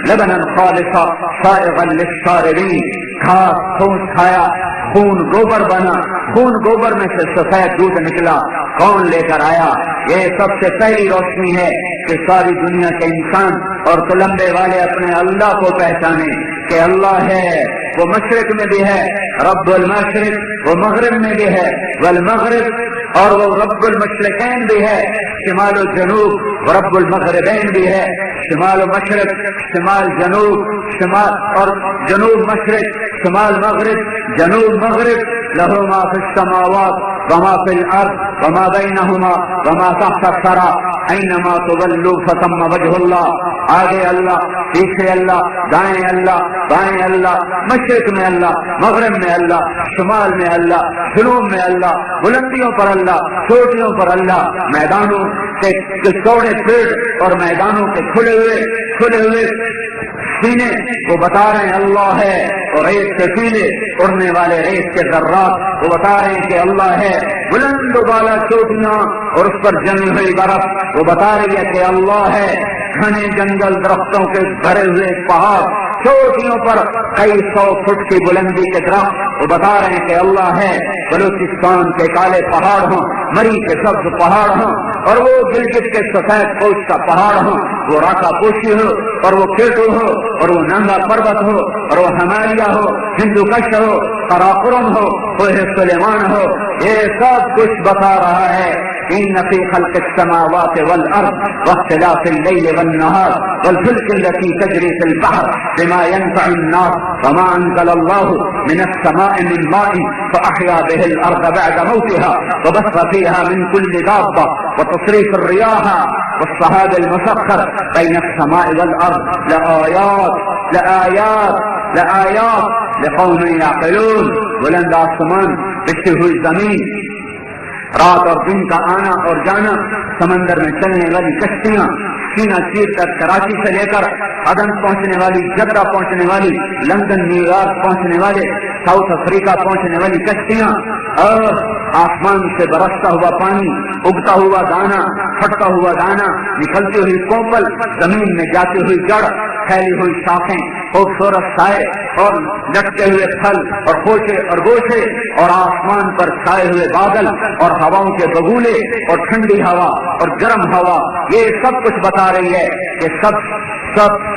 لبنا خالصا سائغا للشاربین، گھاس پھوس کھایا، خون گوبر بنا، خون گوبر میں سے سفید دودھ نکلا، کون لے کر آیا؟ یہ سب سے پہلی روشنی ہے کہ ساری دنیا کے انسان اور تلمبے والے اپنے اللہ کو پہچانے کہ اللہ ہے، وہ مشرق میں بھی ہے رب المشرق، وہ مغرب میں بھی ہے والمغرب، اور وہ رب المشرقین بھی ہے، شمال و جنوب رب المغربین بھی ہے، شمال و مشرق، شمال جنوب، شمال اور جنوب مشرق، شمال مغرب، جنوب مغرب، لہو ما فی السماوات وما فی الارض وما بینہما وما تحت الثری اینما تولوا فثم وجہ اللہ، آگے اللہ، پیچھے اللہ، دائیں اللہ، بائیں اللہ، مشرق میں اللہ، مغرب میں اللہ، شمال میں اللہ، جنوب میں اللہ، بلندیوں پر اللہ، چوٹیوں پر اللہ، میدانوں کے چوڑے پیڑ اور میدانوں کے کھلے ہوئے سینے وہ بتا رہے ہیں اللہ ہے، اور ریت کے سینے اڑنے والے ریت کے ذرات وہ بتا رہے ہیں کہ اللہ ہے، بلند و بالا چوٹیاں اور اس پر جمی ہوئی برف وہ بتا رہی ہے کہ اللہ ہے، گھنے جنگل درختوں کے بھرے ہوئے پہاڑ، چوٹیوں پر کئی 100 فٹ کی بلندی کے درخت وہ بتا رہے ہیں کہ اللہ ہے، بلوچستان کے کالے پہاڑ ہوں، مری کے سبز پہاڑ ہوں، اور وہ گلگت کے سفید پوش کا پہاڑ ہوں، وہ راکا پوشی ہو اور وہ کیٹو ہو اور وہ ننگا پروت ہو اور وہ ہمالیہ ہو، ہندو کش ہو، قراقرم ہو، کوہ سلیمان ہو، یہ سب کچھ بتا رہا ہے ان فی خلق السماوات والارض واختلاف الليل والنهار والفلك التي تجري في البحر بما ينفع الناس وما انزل الله من السماء من ماء فاحيا به الارض بعد موتها وبث فيها من كل دابه وتصريف الرياح والسحاب المسخر بين السماء والارض لآيات لقوم يعقلون. بلند آسمان، بچھی ہوئی زمین، رات اور دن کا آنا اور جانا، سمندر میں چلنے والی کشتیاں، سینا چیر کر کراچی سے لے کر عدن پہنچنے والی، جدہ پہنچنے والی، لندن، نیو یارک پہنچنے والے، ساؤتھ افریقہ پہنچنے والی کشتیاں، اور آسمان سے برستا ہوا پانی، اگتا ہوا دانا، پھٹتا ہوا دانا، نکلتی ہوئی کوپل، زمین میں جاتی ہوئی جڑ، پھیلی ہوئی شاخیں، خوبصورت سائے اور لٹکے ہوئے پھل اور خوشے اور گوشے، اور آسمان پر چھائے ہوئے بادل اور ہواؤں کے بگولے اور ٹھنڈی ہوا اور گرم ہوا، یہ سب کچھ بتا رہی ہے کہ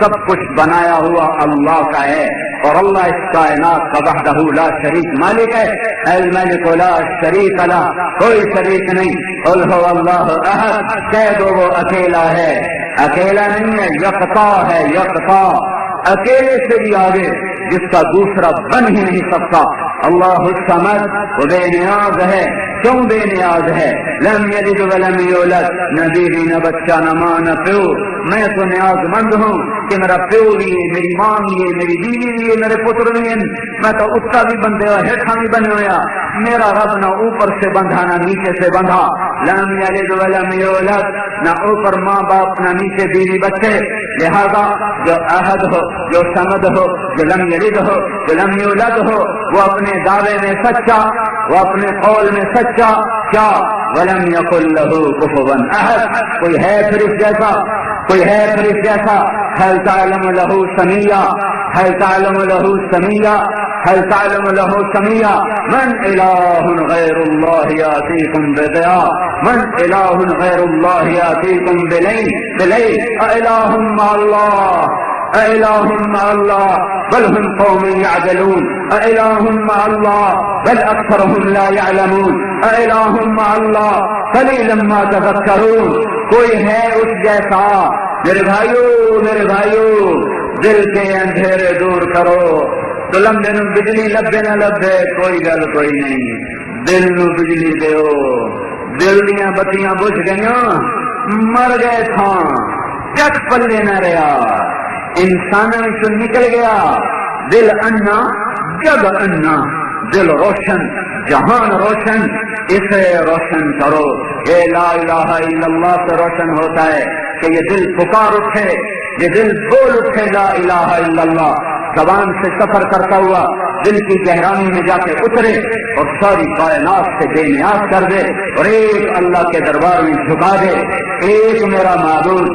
سب کچھ بنایا ہوا اللہ کا ہے، اور اللہ اس کائنات کا وحدہ لا شریک مالک ہے. الملک لا شریک لہ، کوئی شریک نہیں. قل هو اللہ احد، کہہ دو وہ اکیلا ہے، اکیلا نہیں ہے، یکتا ہے، یکتا، اکیلے سے بھی آگے، جس کا دوسرا بن ہی نہیں سکتا. اللہ الصمد، وہ بے نیاز ہے. کیوں بے نیاز ہے؟ لم یلد ولم یولد، نہ بیوی نہ بچہ نہ ماں نہ پیو. میں تو نیاز مند ہوں کہ میرا پیو بھی ہے، میری ماں بھی ہے، میری بیوی بھی ہے، میرے پتر بھی ہیں. میں تو اتنا بھی بندے ہوا، ہیٹھا بھی بنے ہوا. میرا رب نہ اوپر سے بندھا نہ نیچے سے بندھا. لم یلد ولم یولد، نہ اوپر ماں باپ نہ نیچے بیوی بچے. لہذا جو احد ہو، جو صمد ہو، جو لم یلد ہو، جو لم یولد ہو، وہ اپنے دعوے میں سچا، وہ اپنے قول میں سچا. کیا؟ ولم یکن لہ کفوا احد، کوئی ہے پھر اس جیسا، کوئی ہے پھر اس جیسا. هل تعلم له سمیا، هل تعلم له سمیا، هل تعلم له سمیا. من الہ غیر اللہ یاتیکم بضیاء، من الہ غیر اللہ یاتیکم بلیل. الہ مع اللہ، الہ مع اللہ بل هم قوم يعدلون. الہ مع اللہ بل اکثرهم لا يعلمون. الہ مع اللہ قلیلا ما تذکرون. کوئی ہے اس جیسا؟ میرے بھائیو، دل کے اندھیرے دور کرو. تو لمبے نو بجلی لبے نہ لبے، کوئی گل کوئی نہیں. دل نو بجلی دیو. دل دیاں بتیاں بجھ گئیاں، مر گئے تھا، جگ پلے نہ رہا. انسانوں سے نکل گیا دل انا، جگ انا. دل روشن، جہان روشن، اسے روشن کرو. یہ لا الہ الا اللہ سے روشن ہوتا ہے کہ یہ دل پکار اٹھے، یہ دل بول اٹھے لا الہ الا اللہ. زبان سے سفر کرتا ہوا دل کی گہرائی میں جا کے اترے اور ساری کائنات سے بے نیاز کر دے اور ایک اللہ کے دربار میں جھکا دے. ایک میرا معبود،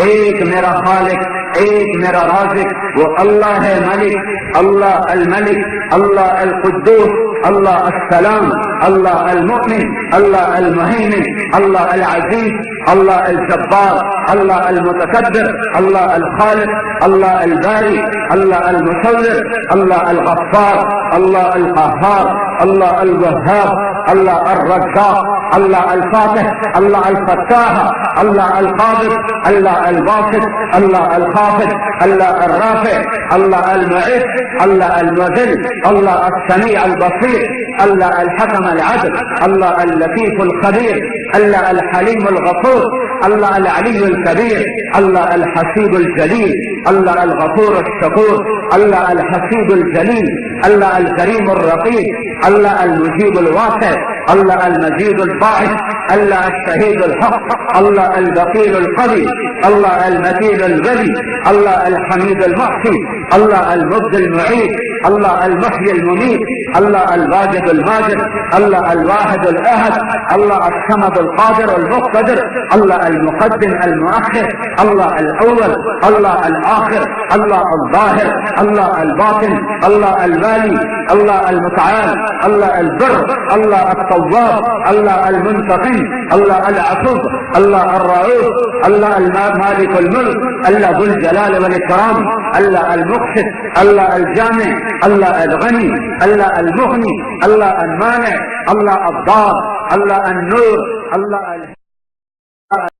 ایک میرا خالق، ایک میرا رازق، وہ اللہ ہے ملک، اللہ الملک، اللہ القدوس، اللہ السلام، اللہ المؤمن، اللہ المهيمن، اللہ العزیز، اللہ الجبار، اللہ المتکبر، اللہ الخالق، اللہ الباری، اللہ المصور، اللہ الغفار، اللہ القهار، اللہ الوهاب، اللہ الرزاق، الله الفاتح، الله الفتاح، الله القابض، الله الباسط، الله الخافض، الله الرافع، الله المعز، الله المذل، الله السميع البصير، الله الحكم العدل، الله اللطيف الخبير، الله الحليم الغفور، الله العلي الكبير، الله الحسيب الجليل، الله الغفور الشكور، الله الحسيب الجليل، الله الكريم الرقيب، الله المجيب الواسع، الله المجيد الباعث، الله الشهيد الحق، الله البخيل القوي، الله المتين الولي، الله الحميد المحصي، الله المبدي المعيد، الله المحيي المميت، الله الواجد الماجد، الله الواحد الاحد، الله الصمد القادر المقتدر، الله المقدم المؤخر، الله الاول، الله الاخر، الله الظاهر، الله الباطن، الله الوالي، الله المتعال، الله البر، الله التواب، الله المنتقم، الله العفو، الله الرؤوف، الله مالك الملك، الله ذو الجلال والاكرام، الله المقسط، الله الجامع، الله الغني، الله المغني، الله المانع، الله الضار، الله النور، الله